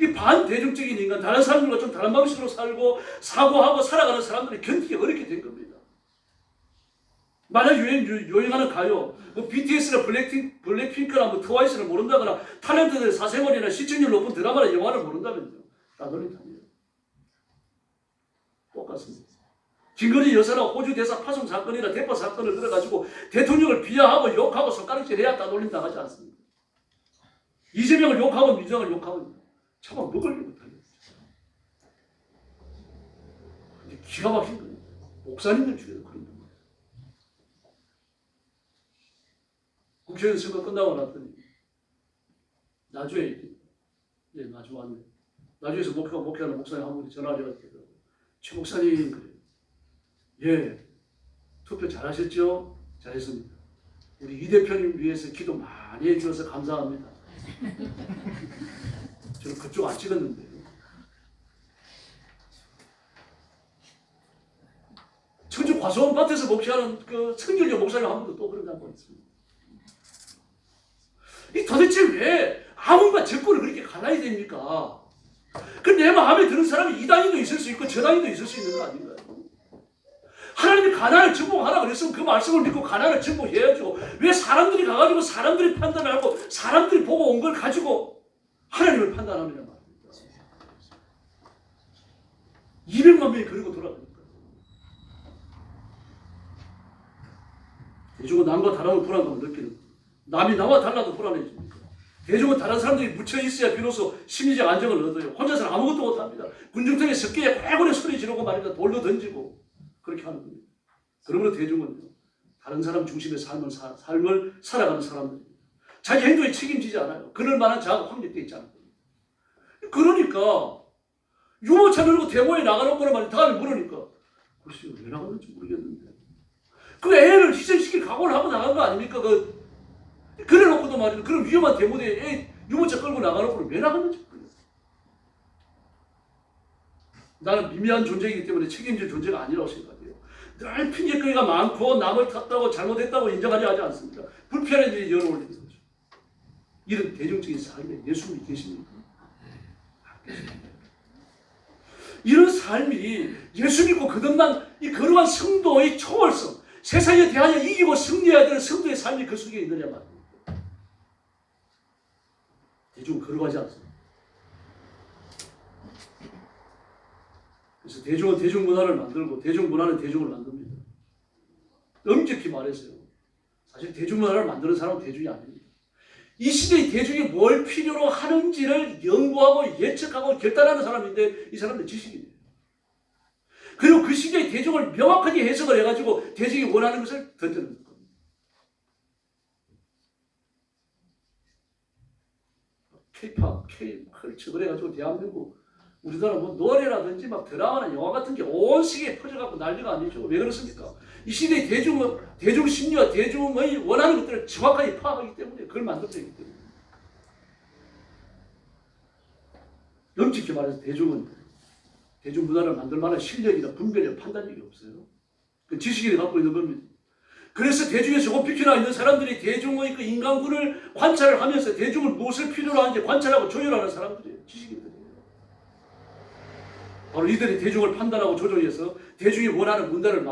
이 반대중적인 인간, 다른 사람들과 좀 다른 방식으로 살고 사고하고 살아가는 사람들이 견디기 어렵게 된 겁니다. 만약 유행하는 가요, 뭐 BTS나 블랙핑크나 뭐 트와이스를 모른다거나 탤런트들의 사생활이나 시청률 높은 드라마나 영화를 모른다면요. 다 놀림탑니다. 똑같습니다. 김건희 여사나 호주 대사 파송 사건이나 대파 사건을 들어가지고 대통령을 비하하고 욕하고 손가락질 해야 다 놀림당하지 않습니다. 이재명을 욕하고 민주당을 욕하면 차마 먹을 일 못하겠어요. 기가 막힌 거예요. 목사님들 중에도 그런 겁니다. 국회의원 선거 끝나고 났더니 나주에 나주 왔네. 나주에서 목회하는 목사님 한 분이 전화를 해가지고 최 목사님 그래요. 예, 투표 잘하셨죠? 잘했습니다. 우리 이 대표님 위해서 기도 많이 해주셔서 감사합니다. 저는 그쪽 안 찍었는데 청주 과수원 밭에서 목회하는 그 청결교 목사님 한 분도 또 그런 장고 있습니다. 이 도대체 왜 아무나 정권을 그렇게 갈라야 됩니까? 그 내 마음에 드는 사람이 이 당이도 있을 수 있고 저 당이도 있을 수 있는 거 아닌가요? 하나님이 가난을 정복하라 그랬으면 그 말씀을 믿고 가난을 정복해야죠. 왜 사람들이 가가지고 사람들이 판단을 하고 사람들이 보고 온 걸 가지고 하나님을 판단하느냐 말입니다. 200만 명이 그러고 돌아가니까. 대중은 남과 다름을 불안감을 느끼는 거예요. 남이 나와 달라도 불안해집니다. 대중은 다른 사람들이 묻혀 있어야 비로소 심리적 안정을 얻어요. 혼자서는 아무것도 못합니다. 군중통에 섞여야 꾀고래 소리 지르고 말입니다. 돌로 던지고 그렇게 하는 겁니다. 그러므로 대중은요, 다른 사람 중심의 삶을 살아가는 사람들입니다. 자기 행동에 책임지지 않아요. 그럴 만한 자아가 확립되어 있지 않아요. 그러니까 유모차 들고 데모에 나가는 거는 말이야. 다음에 물으니까 글쎄요, 왜 나갔는지 모르겠는데 그 애를 희생시킬 각오를 하고 나간 거 아닙니까? 그래 놓고도 말이야. 그런 위험한 데모대에 애 유모차 끌고 나가놓고는 왜 나갔는지 모르겠어요. 나는 미미한 존재이기 때문에 책임질 존재가 아니라고 생각해요. 늘 핑계거리가 많고 남을 탓하고 잘못했다고 인정하지 않습니다. 불편한 일이 열어올리는 거죠. 이런 대중적인 삶에 예수님이 계십니까? 안 계십니다. 이런 삶이 예수 믿고 거듭난 이 거룩한 성도의 초월성, 세상에 대하여 이기고 승리해야 되는 성도의 삶이 그 속에 있느냐 말입니다. 대중은 거룩하지 않습니다. 그래서 대중은 대중문화를 만들고 대중문화는 대중을 만듭니다. 엄격히 말해서요. 사실 대중문화를 만드는 사람은 대중이 아닙니다. 이 시대의 대중이 뭘 필요로 하는지를 연구하고 예측하고 결단하는 사람인데 이 사람은 지식이에요. 그리고 그 시대의 대중을 명확하게 해석을 해가지고 대중이 원하는 것을 던져놓는 겁니다. K-팝, K-컬처 그래가지고 대한민국 우리나라 뭐 노래라든지 막 드라마나 영화 같은 게 온 세계에 퍼져갖고 난리가 아니죠. 왜 그렇습니까? 이 시대의 대중 심리와 대중의 원하는 것들을 정확하게 파악하기 때문에 그걸 만들어내기 때문에. 엄직히 말해서 대중 문화를 만들 만한 실력이나 분별이나 판단력이 없어요. 그 지식인이 갖고 있는 겁니다. 그래서 대중에 조금 비켜나 있는 사람들이 대중의 그 인간군을 관찰을 하면서 대중을 무엇을 필요로 하는지 관찰하고 조율하는 사람들이에요. 지식인들이에요. 바로 이들이 대중을 판단하고 조정해서 대중이 원하는 문화를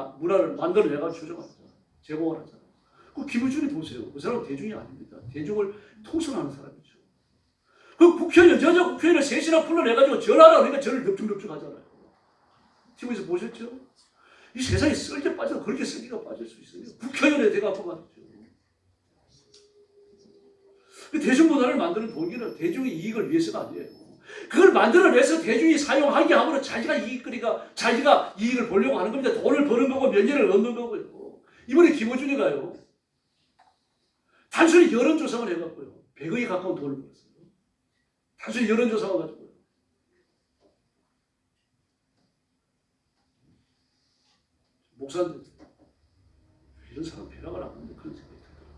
만들어내가 조정하잖아요. 제공을 하잖아요. 그 김우준이 보세요. 그 사람은 대중이 아닙니다. 대중을 통솔하는 사람이죠. 그 국회의원, 여자 국회의원을 셋이나 불러내가지고 전화를 하니까 저를 넙죽넙죽 하잖아요. TV에서 보셨죠? 이 세상에 쓸게 빠져도 그렇게 쓸기가 빠질 수 있어요. 국회의원에 돼갖고 말이죠. 대중문화를 만드는 동기는 대중의 이익을 위해서가 아니에요. 그걸 만들어내서 대중이 사용하게 함으로 자기가 이익을 보려고 하는 겁니다. 돈을 버는 거고 면제를 얻는 거고요. 이번에 김어준이가요. 단순히 여론조사만 해갖고요. 100억에 가까운 돈을 벌었어요. 단순히 여론조사만 가지고요. 목사님, 이런 사람 배락을 안 하는데 그런 생각이 들더라고요.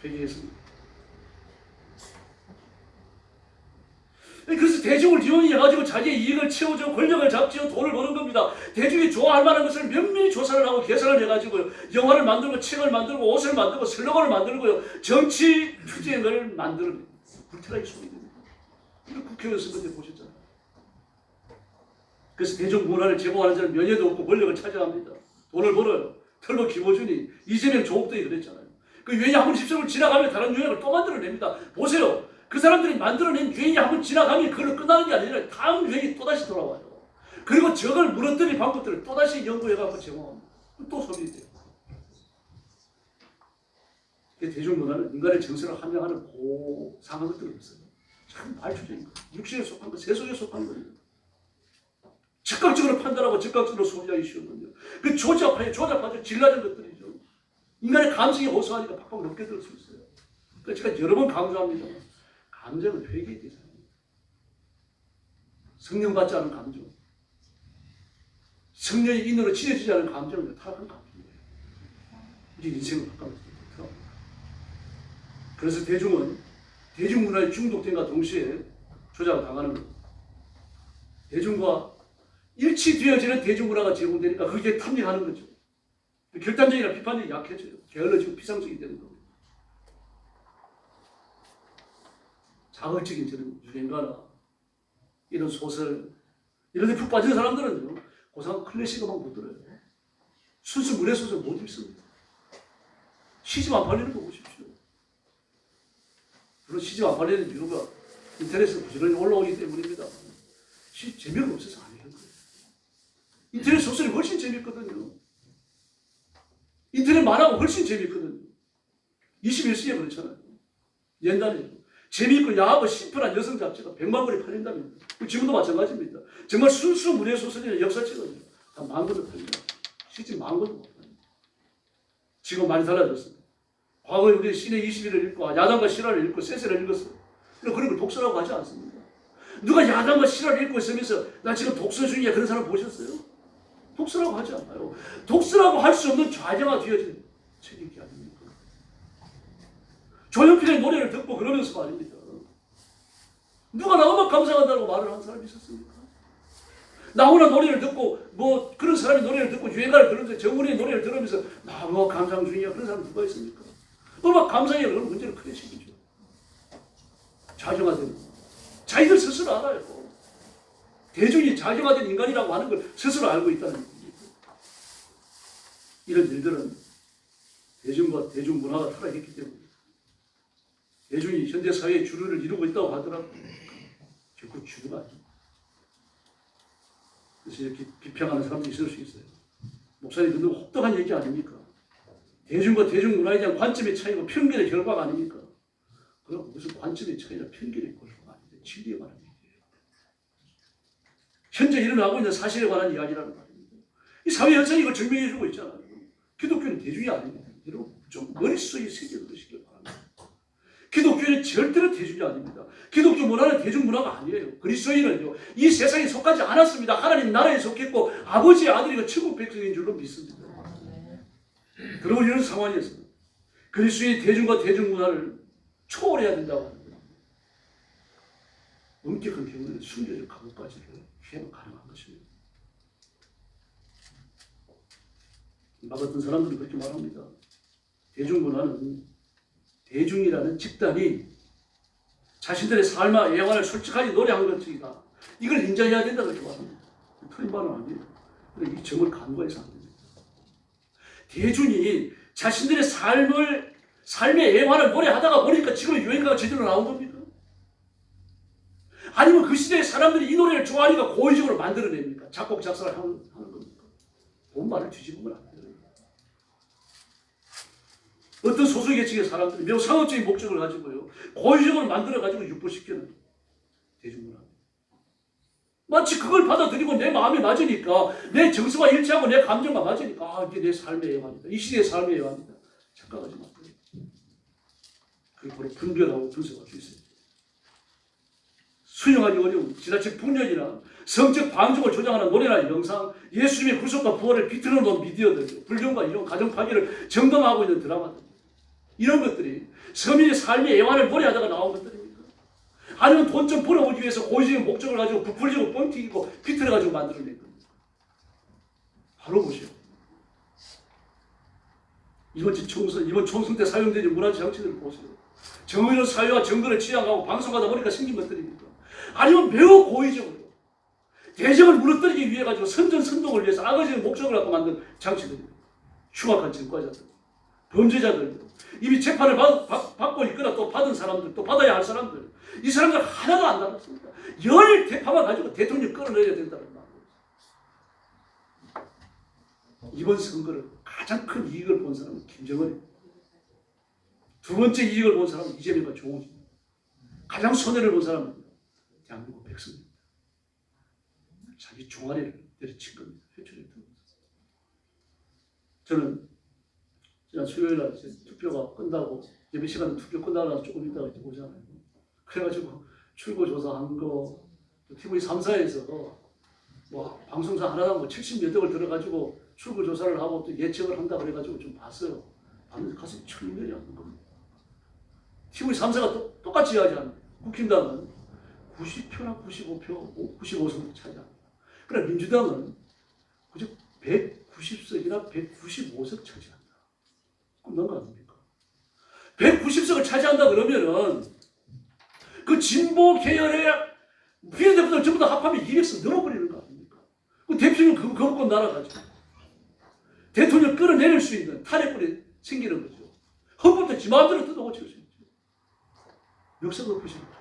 회개했습니다. 그래서 대중을 이용해가지고 자기의 이익을 채우죠. 권력을 잡지요. 돈을 버는 겁니다. 대중이 좋아할 만한 것을 면밀히 조사를 하고 계산을 해가지고요. 영화를 만들고 책을 만들고 옷을 만들고 슬로건을 만들고요. 정치 투쟁을 만드는 불태라기 소리입니다. 이거 국회의원 선거 때 보셨잖아요. 그래서 대중문화를 제공하는 자는 면예도 없고 권력을 차지합니다. 돈을 벌어요. 털로 김어준이 이재명 조국들이 그랬잖아요. 그 유행이 한 번 십수를 지나가면 다른 유행을 또 만들어냅니다. 보세요. 그 사람들이 만들어낸 유행이 한 번 지나가면 그걸로 끝나는 게 아니라 다음 유행이 또다시 돌아와요. 그리고 저걸 무너뜨린 방법들을 또다시 연구해갖고 제공합니다. 또 소비돼요. 대중문화는 인간의 정서를 함양하는 고상한 것들이 있어요. 참 말초적인 거. 육신에 속한 거, 세속에 속한 거예요. 즉각적으로 판단하고 즉각적으로 소비하기 쉬운 건요. 그 조잡하죠. 질라진 것들이죠. 인간의 감성이 호소하니까 팍팍 높게 들 수 있어요. 그래서 제가 여러 번 강조합니다. 감정은 회개의 대상입니다. 성령받지 않은 감정, 성령의 인으로 지어지지 않은 감정은 타락한 감정이에요. 우리 인생을 바꿔놓습니다. 그래서 대중은 대중문화에 중독된과 동시에 조작을 당하는 겁니다. 대중과 일치되어지는 대중문화가 제공되니까 그게 탐닉하는 거죠. 결단적이나 비판력이 약해져요. 게을러지고 비상적이 되는 겁니다. 자극적인 저런 유행가나 이런 소설 이런 데 푹 빠진 사람들은요. 고상 클래식 음악 못 들어요. 순수 문예소설 못 읽습니다. 시집 안 팔리는 거 보십시오. 물론 시집 안 팔리는 이유가 인터넷에 부지런히 올라오기 때문입니다. 재미가 없어서 안 해요. 인터넷 소설이 훨씬 재밌거든요. 인터넷 만화가 훨씬 재밌거든요. 21세기에 그렇잖아요. 옛날에 재미있고 야하고 심플한 여성 잡지가 100만 권이 팔린다면 지금도 마찬가지입니다. 정말 순수 문예소설이나 역사책은 다 10,000권도 팔립니다. 실제 10,000권도 못 팔립니다. 지금 많이 달라졌습니다. 과거에 우리 신의 21을 읽고 야당과 실화를 읽고 세세를 읽었어요. 그런 걸 독서라고 하지 않습니다. 누가 야당과 실화를 읽고 있으면서 나 지금 독서 중이야 그런 사람 보셨어요? 독서라고 하지 않아요. 독서라고 할 수 없는 좌정화되어진 책이 있게 아닙니까? 조용필의 노래를 듣고 그러면서 말입니다. 누가 나 음악 감상한다고 말을 한 사람이 있었습니까? 나훈아 노래를 듣고 뭐 그런 사람이 노래를 듣고 유행가를 들으면서 정훈이의 노래를 들으면서 나 음악 감상 중이야 그런 사람 누가 있습니까? 음악 감상에 그런 문제를 크게 생기죠. 좌정화되는 거. 자기들 스스로 알아요. 대중이 좌정화된 인간이라고 하는 걸 스스로 알고 있다는 겁니다. 이런 일들은 대중과 대중문화가 타락했기 때문에 대중이 현대 사회의 주류를 이루고 있다고 하더라도 결코 주류가 아닙니다. 그래서 이렇게 비평하는 사람도 있을 수 있어요. 목사님 너무 혹독한 얘기 아닙니까? 대중과 대중문화에 대한 관점의 차이고 편견의 결과가 아닙니까? 그럼 무슨 관점의 차이나 편견의 결과가 아닌데 진리에 관한 얘기예요. 현재 일어나고 있는 사실에 관한 이야기라는 말입니다. 이 사회 현상이 이걸 증명해주고 있잖아요. 기독교는 대중이 아닙니다. 여러분 좀 머릿속에 새겨두시길 바랍니다. 기독교는 절대로 대중이 아닙니다. 기독교 문화는 대중문화가 아니에요. 그리스도인은요, 이 세상에 속하지 않았습니다. 하나님 나라에 속했고 아버지의 아들이고 천국 백성인 줄로 믿습니다. 그리고 이런 상황에서 그리스도의 대중과 대중문화를 초월해야 된다고 하는 거예요. 엄격한 경우에는 순교적 감옥까지를 피하면 가능한 것입니다. 나 같은 사람들은 그렇게 말합니다. 대중문화는 대중이라는 집단이 자신들의 삶과 애환을 솔직하게 노래한 것이다. 이걸 인정해야 된다 그렇게 말합니다. 틀린 말은 아니에요. 이 점을 간과해서 안 됩니다. 대중이 자신들의 삶의 애환을 노래하다가 보니까 지금 유행가가 제대로 나온 겁니까? 아니면 그 시대의 사람들이 이 노래를 좋아하니까 고의적으로 만들어냅니까? 작곡, 작사를 하는 겁니까? 본말을 뒤집으면 안 돼요. 어떤 소수계층의 사람들이 매우 상업적인 목적을 가지고요, 고의적으로 만들어가지고 유포시키는 대중문화. 마치 그걸 받아들이고 내 마음이 맞으니까, 내 정서와 일치하고 내 감정과 맞으니까, 이게 내 삶의 애환이다. 이 시대의 삶의 애환이다. 착각하지 마세요. 그게 바로 분별하고 분석할 수 있어요. 수용하기 어려운 지나친 풍년이나 성적 방종을 조장하는 노래나 영상, 예수님의 구속과 부활을 비틀어 놓은 미디어들, 불륜과 이런 가정 파괴를 점검하고 있는 드라마들, 이런 것들이 서민의 삶의 애환을 노래하다가 나온 것들입니까? 아니면 돈 좀 벌어오기 위해서 고의적인 목적을 가지고 부풀리고 뻥튀기고 비틀어가지고 만들어낸 겁니다. 바로 보시오. 이번 총선 때 사용된 문화 정치들을 보세요. 정의로운 사회와 정거를 지향하고 방송하다 보니까 생긴 것들입니까? 아니면 매우 고의적으로 대정을 무너뜨리기 위해 가지고 선전선동을 위해서 악의적인 목적을 갖고 만든 장치들입니다. 흉악한 전과자들, 범죄자들, 이미 재판을 받고 있거나 또 받은 사람들, 또 받아야 할 사람들, 이 사람들 하나도 안 달랐습니다. 열 대파만 가지고 대통령 끌어내야 된다는 말이에요. 이번 선거를 가장 큰 이익을 본 사람은 김정은입니다. 두 번째 이익을 본 사람은 이재명과 조홍진입니다. 가장 손해를 본 사람은 대한민국 백성입니다. 자기 종아리를 내려친 겁니다. 회초리를 들고. 저는 지난 수요일날 투표가 끝나고 예배 시간에 투표 끝나고 조금 있다가 이제 오잖아요. 그래가지고 출구조사한 거, TV 3사에서 뭐 방송사 하나당 뭐 70몇 억을 들어가지고 출구조사를 하고 또 예측을 한다 그래가지고 좀 봤어요. 봤는데 가슴이 철면이 안 겁니다. TV 3사가 똑같이 이야기합니다. 국힘당은 90표나 95표, 95석을 차지합니다. 그러나 민주당은 그저 190석이나 195석 차지한다. 끝난 거 아닙니까? 190석을 차지한다 그러면은 그 진보 계열의 비례대표들 전부 다 합하면 200석 넘어버리는 거 아닙니까? 그 대표님 그것권 날아가지고 대통령 끌어내릴 수 있는 탄핵권이 생기는 거죠. 헌법도 지 마음대로 뜯어고칠 수 있죠. 역사가 엎으시는 거죠.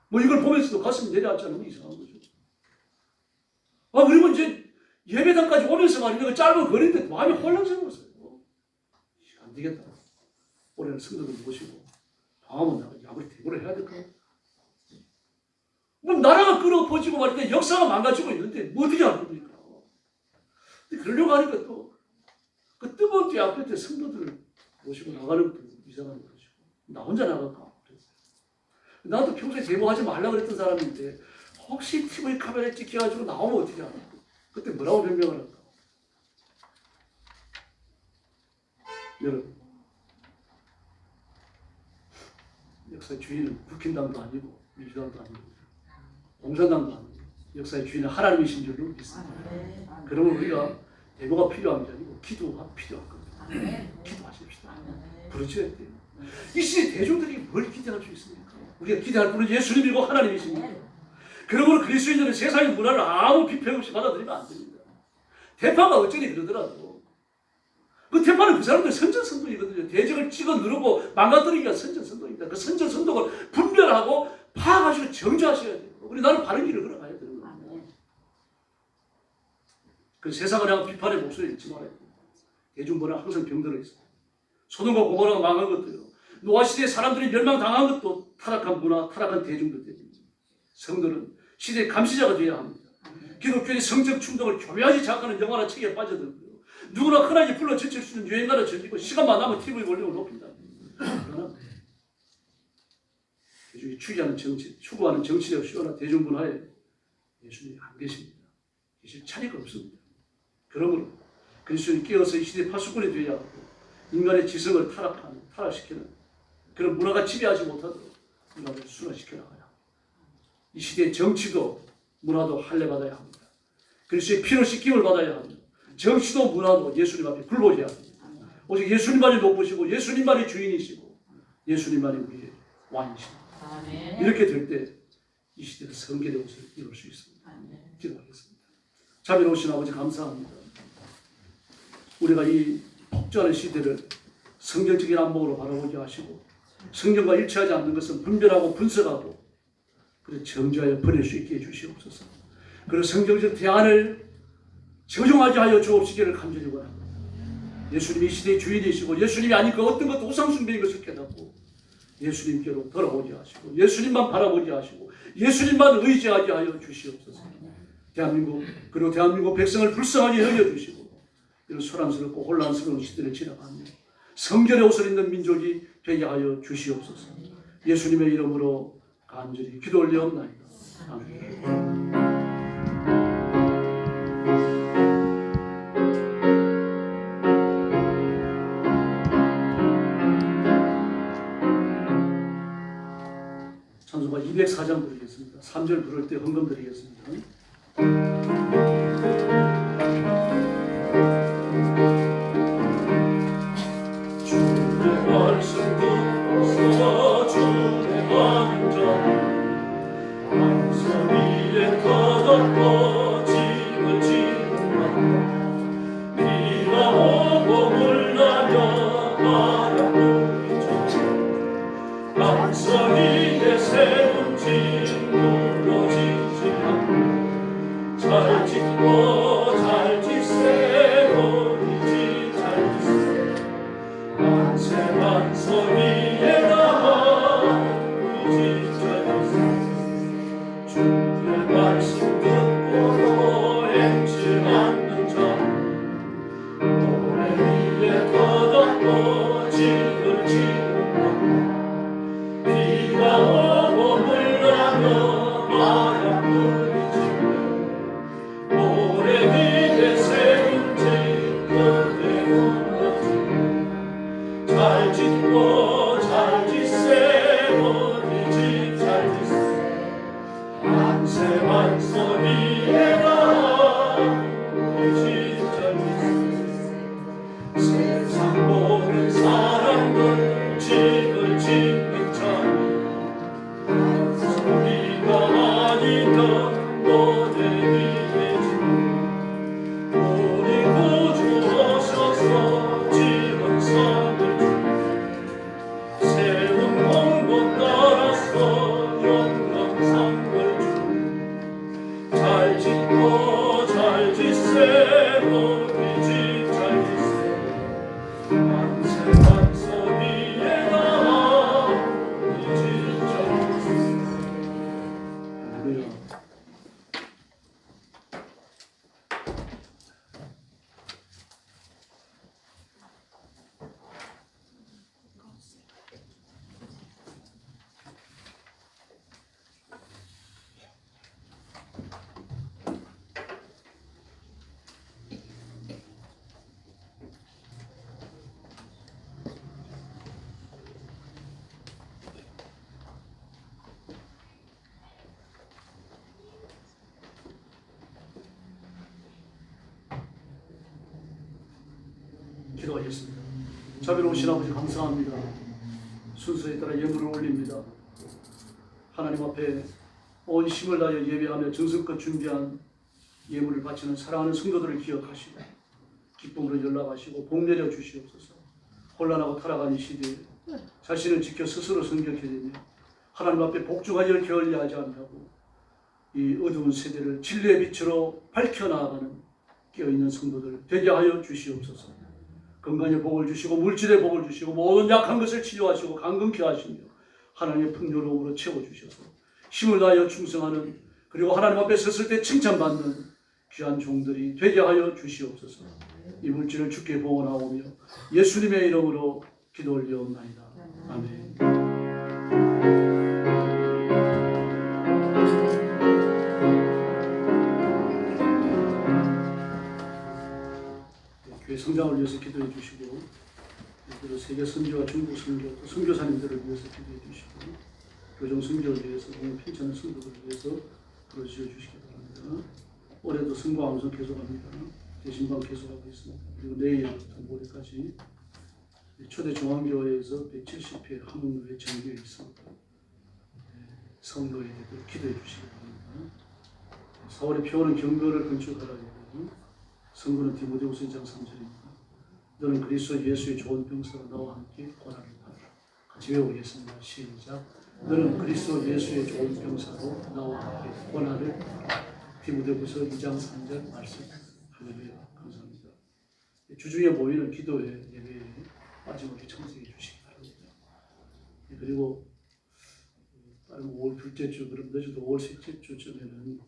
뭐 이걸 보면서도 가슴이 내려앉지 않으면 이상한 거죠. 그리고 이제 예배당까지 오면서 말이야, 그 짧은 거리인데 마음이 혼란스러웠어요. 안 되겠다. 올해는 성도들 모시고 방황은 나가 아무리 대보를 해야 될까? 뭐 나라가 끌어퍼지고 말인데 역사가 망가지고 있는데 뭐 어떻게 할 겁니까? 근데 그러려고 하니까 또 그 뜨거운 띠 앞에 성도들을 모시고 나가는 것도 이상한 거죠. 나 혼자 나갈까? 그랬어요. 나도 평소에 제보하지 말라 그랬던 사람인데 혹시 TV 카메라에 찍혀가지고 나오면 어떻게 하나? 그때 뭐라고 변명을 할까? 여러분, 역사의 주인은 국힘당도 아니고 민주당도 아니고 공산당도 아니고 역사의 주인은 하나님이신 줄로 믿습니다. 그러면 우리가 대보가 필요한 게 아니고 기도가 필요한 겁니다. 기도하십시다. 부르짖어야 돼요. 이 시대 대중들이 뭘 기대할 수 있습니까? 우리가 기대할 분은 예수님이고 하나님이십니다. 그러므로 그리스도인들은 세상의 문화를 아무 비평 없이 받아들이면 안 됩니다. 대파가 어쩌니 그러더라도 그 대파는 그 사람들 선전선동이거든요. 대적을 찍어 누르고 망가뜨리기가 선전선동입니다. 그 선전선동을 분별하고 파악하시고 정죄하셔야 돼요. 우리 나는 바른 길을 걸어가야 되는 거예요. 그 세상을 향한 비판의 목소리를 잃지 말아야 돼요. 대중문화는 항상 병들어 있어요. 소돔과 고모라가 망한 것도요. 노아 시대의 사람들이 멸망당한 것도 타락한 문화, 타락한 대중들 때문입니다. 성도는 시대의 감시자가 되어야 합니다. 기독교의 성적 충동을 교묘하게 자극하는 영화나 책에 빠져들고요. 누구나 흔하게 불러 제칠 수 있는 유행가를 즐기고 시간만 나면 TV 볼륨을 높인다. 그러나 대중이 추구하는 정치적 쇼나 대중문화에 예수님이 안 계십니다. 계실 자리가 없습니다. 그러므로 그리스도인이 깨어서 이 시대의 파수꾼이 되어야 하고 인간의 지성을 타락시키는 그런 문화가 지배하지 못하도록 문화를 순화시켜 나가야 합니다. 이 시대의 정치도 문화도 할례받아야 합니다. 그리스도의 피로 씻김을 받아야 합니다. 정치도 문화도 예수님 앞에 굴복해야 합니다. 오직 예수님만이 높으시고 예수님만이 주인이시고 예수님만이 우리의 왕이십니다. 이렇게 될 때 이 시대는 성결의 옷을 입을 수 있습니다. 기도하겠습니다. 자비로우신 아버지 감사합니다. 우리가 이 폭주하는 시대를 성경적인 안목으로 바라보게 하시고 성경과 일치하지 않는 것은 분별하고 분석하고 그래서 정죄하여 버릴 수 있게 해주시옵소서. 그리고 성경적 대안을 적용하게 하여 주옵시기를 간절히 원합니다. 예수님이 이 시대의 주인이시고 예수님이 아닌 그 어떤 것도 우상숭배인 것을 깨닫고 예수님께로 돌아오게 하시고 예수님만 바라보게 하시고 예수님만 의지하게 하여 주시옵소서. 대한민국 그리고 대한민국 백성을 불쌍하게 여겨주시고 이런 소란스럽고 혼란스러운 시대를 지나가며 성결의 옷을 입는 민족이 되게 하여 주시옵소서. 예수님의 이름으로 간절히 기도 올리옵나이다. 아멘. 찬송가 204장 부르겠습니다. 3절 부를 때 헌금 드리겠습니다. 주의 말씀 듣고서 주의 완전 왕성 위에 터졌고 짐을 지는다. 비가 오고 물나며 바람 불이죠. 왕성 위에 세운 짐 무너지지 않고 잘 짓고 잘 짓세고 만세 위에 나와 의지자리세. 주의 말씀 듣고도 행치 않는 자 모래 위에 터졌고 짐을 지는다. 비가 오고 물나며 바람 불이지며 모래 위에 세운 짐 끝에 무너지며 잘 짓고 잘 짓세고 이 집 잘 짓세. 만세 만세 위에 나와 이 집 잘 짓세. 세상 모든 사람들 집을 짓는 자니 소리가 아니던 모래 위에 집 우리 구주 오셔서 집은 선을 세운 공고 따라서 영광상을 주. 잘 짓고 잘 짓세고 이 집 잘 짓세. 만세 만세 위에 나와 이 집 잘 짓세. 할렐루야. 기도하겠습니다. 자비로우신 아버지 감사합니다. 순서에 따라 예물을 올립니다. 하나님 앞에 온 힘을 다하여 예배하며 정성껏 준비한 예물을 바치는 사랑하는 성도들을 기억하시고 기쁨으로 연락하시고 복 내려 주시옵소서. 혼란하고 타락한 이 시대에 자신을 지켜 스스로 성격해 되며 하나님 앞에 복종하여 게을리하지 않고 이 어두운 세대를 진리의 빛으로 밝혀나가는 깨어있는 성도들 되게 하여 주시옵소서. 건강의 복을 주시고 물질의 복을 주시고 모든 약한 것을 치료하시고 강건케 하시며 하나님의 풍요로움으로 채워주셔서 힘을 다하여 충성하는 그리고 하나님 앞에 섰을 때 칭찬받는 귀한 종들이 되게 하여 주시옵소서. 이 물질을 주께 봉헌하오며 예수님의 이름으로 기도 올리옵나이다. 아멘. 성장을 위해서 기도해 주시고, 그리고 세계 선교와 중국 선교, 또 선교사님들을 위해서 기도해 주시고, 교정 선교를 위해서, 오늘 편찮은 성도들을 위해서 부르짖어 주시기 바랍니다. 올해도 선거함성 계속합니다. 대신방 계속하고 있습니다. 그리고 내일부터 모레까지 초대 중앙교회에서 170회 한국교회 정교회 있습니다. 선거에 대해서 기도해 주시기 바랍니다. 4월에 표어는 경배를 건축하라 되고, 선거는 디모데후서 2장 3절입니다. 너는 그리스도 예수의 좋은 병사로 나와 함께 고난을 받으라. 같이 외우겠습니다. 시작. 너는 그리스도 예수의 좋은 병사로 나와 함께 고난을 받으라. 디모데후서 2장 3절 말씀. 할렐루야. 감사합니다. 주중에 모이는 기도회 예배에 빠짐없이 참석해 주시기 바랍니다. 그리고 다른 5월 둘째 주, 그럼 늦어도 5월 셋째 주쯤에는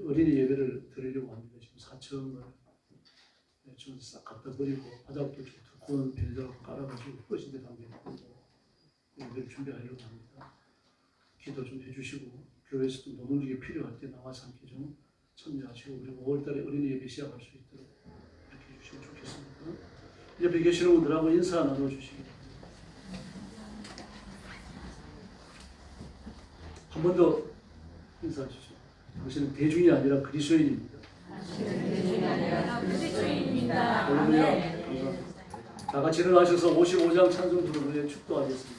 어린이 예배를 드리려고 합니다. 지금 4층을 좀 싹 갖다 버리고 바닥도 좀 두꺼운 벨자로 깔아가지고 허신대 담겨있고 예배를 준비하려고 합니다. 기도 좀 해주시고 교회에서도 노동력이 필요할 때 나와서 함께 좀 참여하시고, 그리고 5월달에 어린이 예배 시작할 수 있도록 이렇게 해주시면 좋겠습니다. 옆에 계시는 분들하고 인사 나눠주시기 바랍니다. 한 번 더 인사하시죠. 당신은 대중이 아니라 그리스도인입니다. 할렐루야. 감사합니다. 다 같이 일어나셔서 55장 찬송 부르며 축도하겠습니다.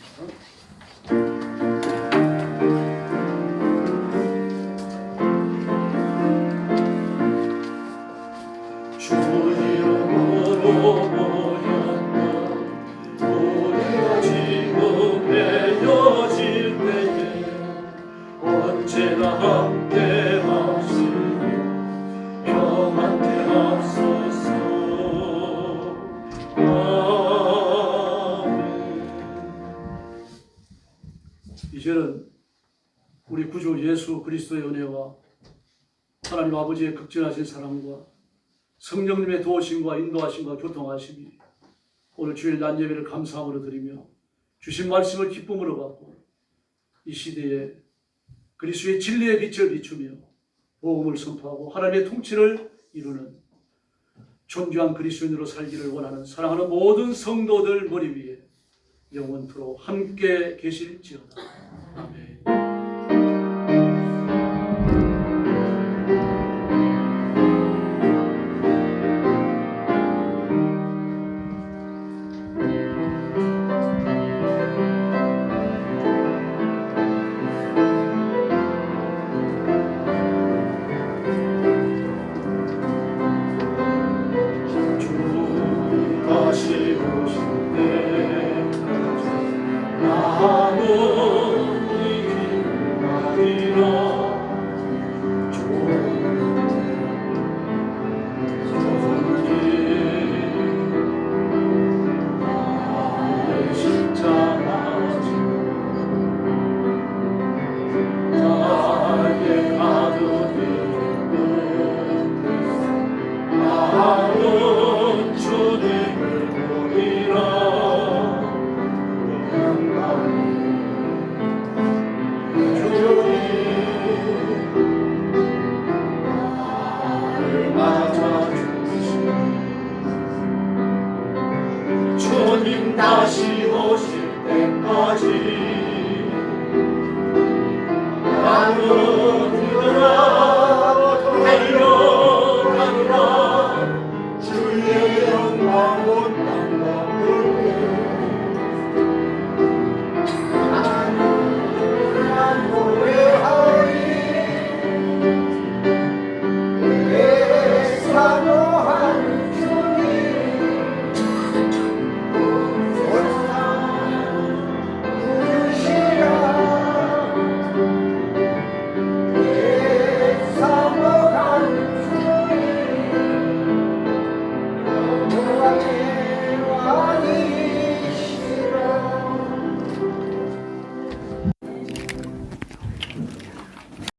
이제는 우리 구주 예수 그리스도의 은혜와 하나님 아버지의 극진하신 사랑과 성령님의 도우심과 인도하심과 교통하심이 오늘 주일 낮 예배를 감사함으로 드리며 주신 말씀을 기쁨으로 받고 이 시대에 그리스도의 진리의 빛을 비추며 복음을 선포하고 하나님의 통치를 이루는 존귀한 그리스도인으로 살기를 원하는 사랑하는 모든 성도들 머리 위에 영원토록 함께 계실지어다. 아멘. 다시 오실 때까지 나는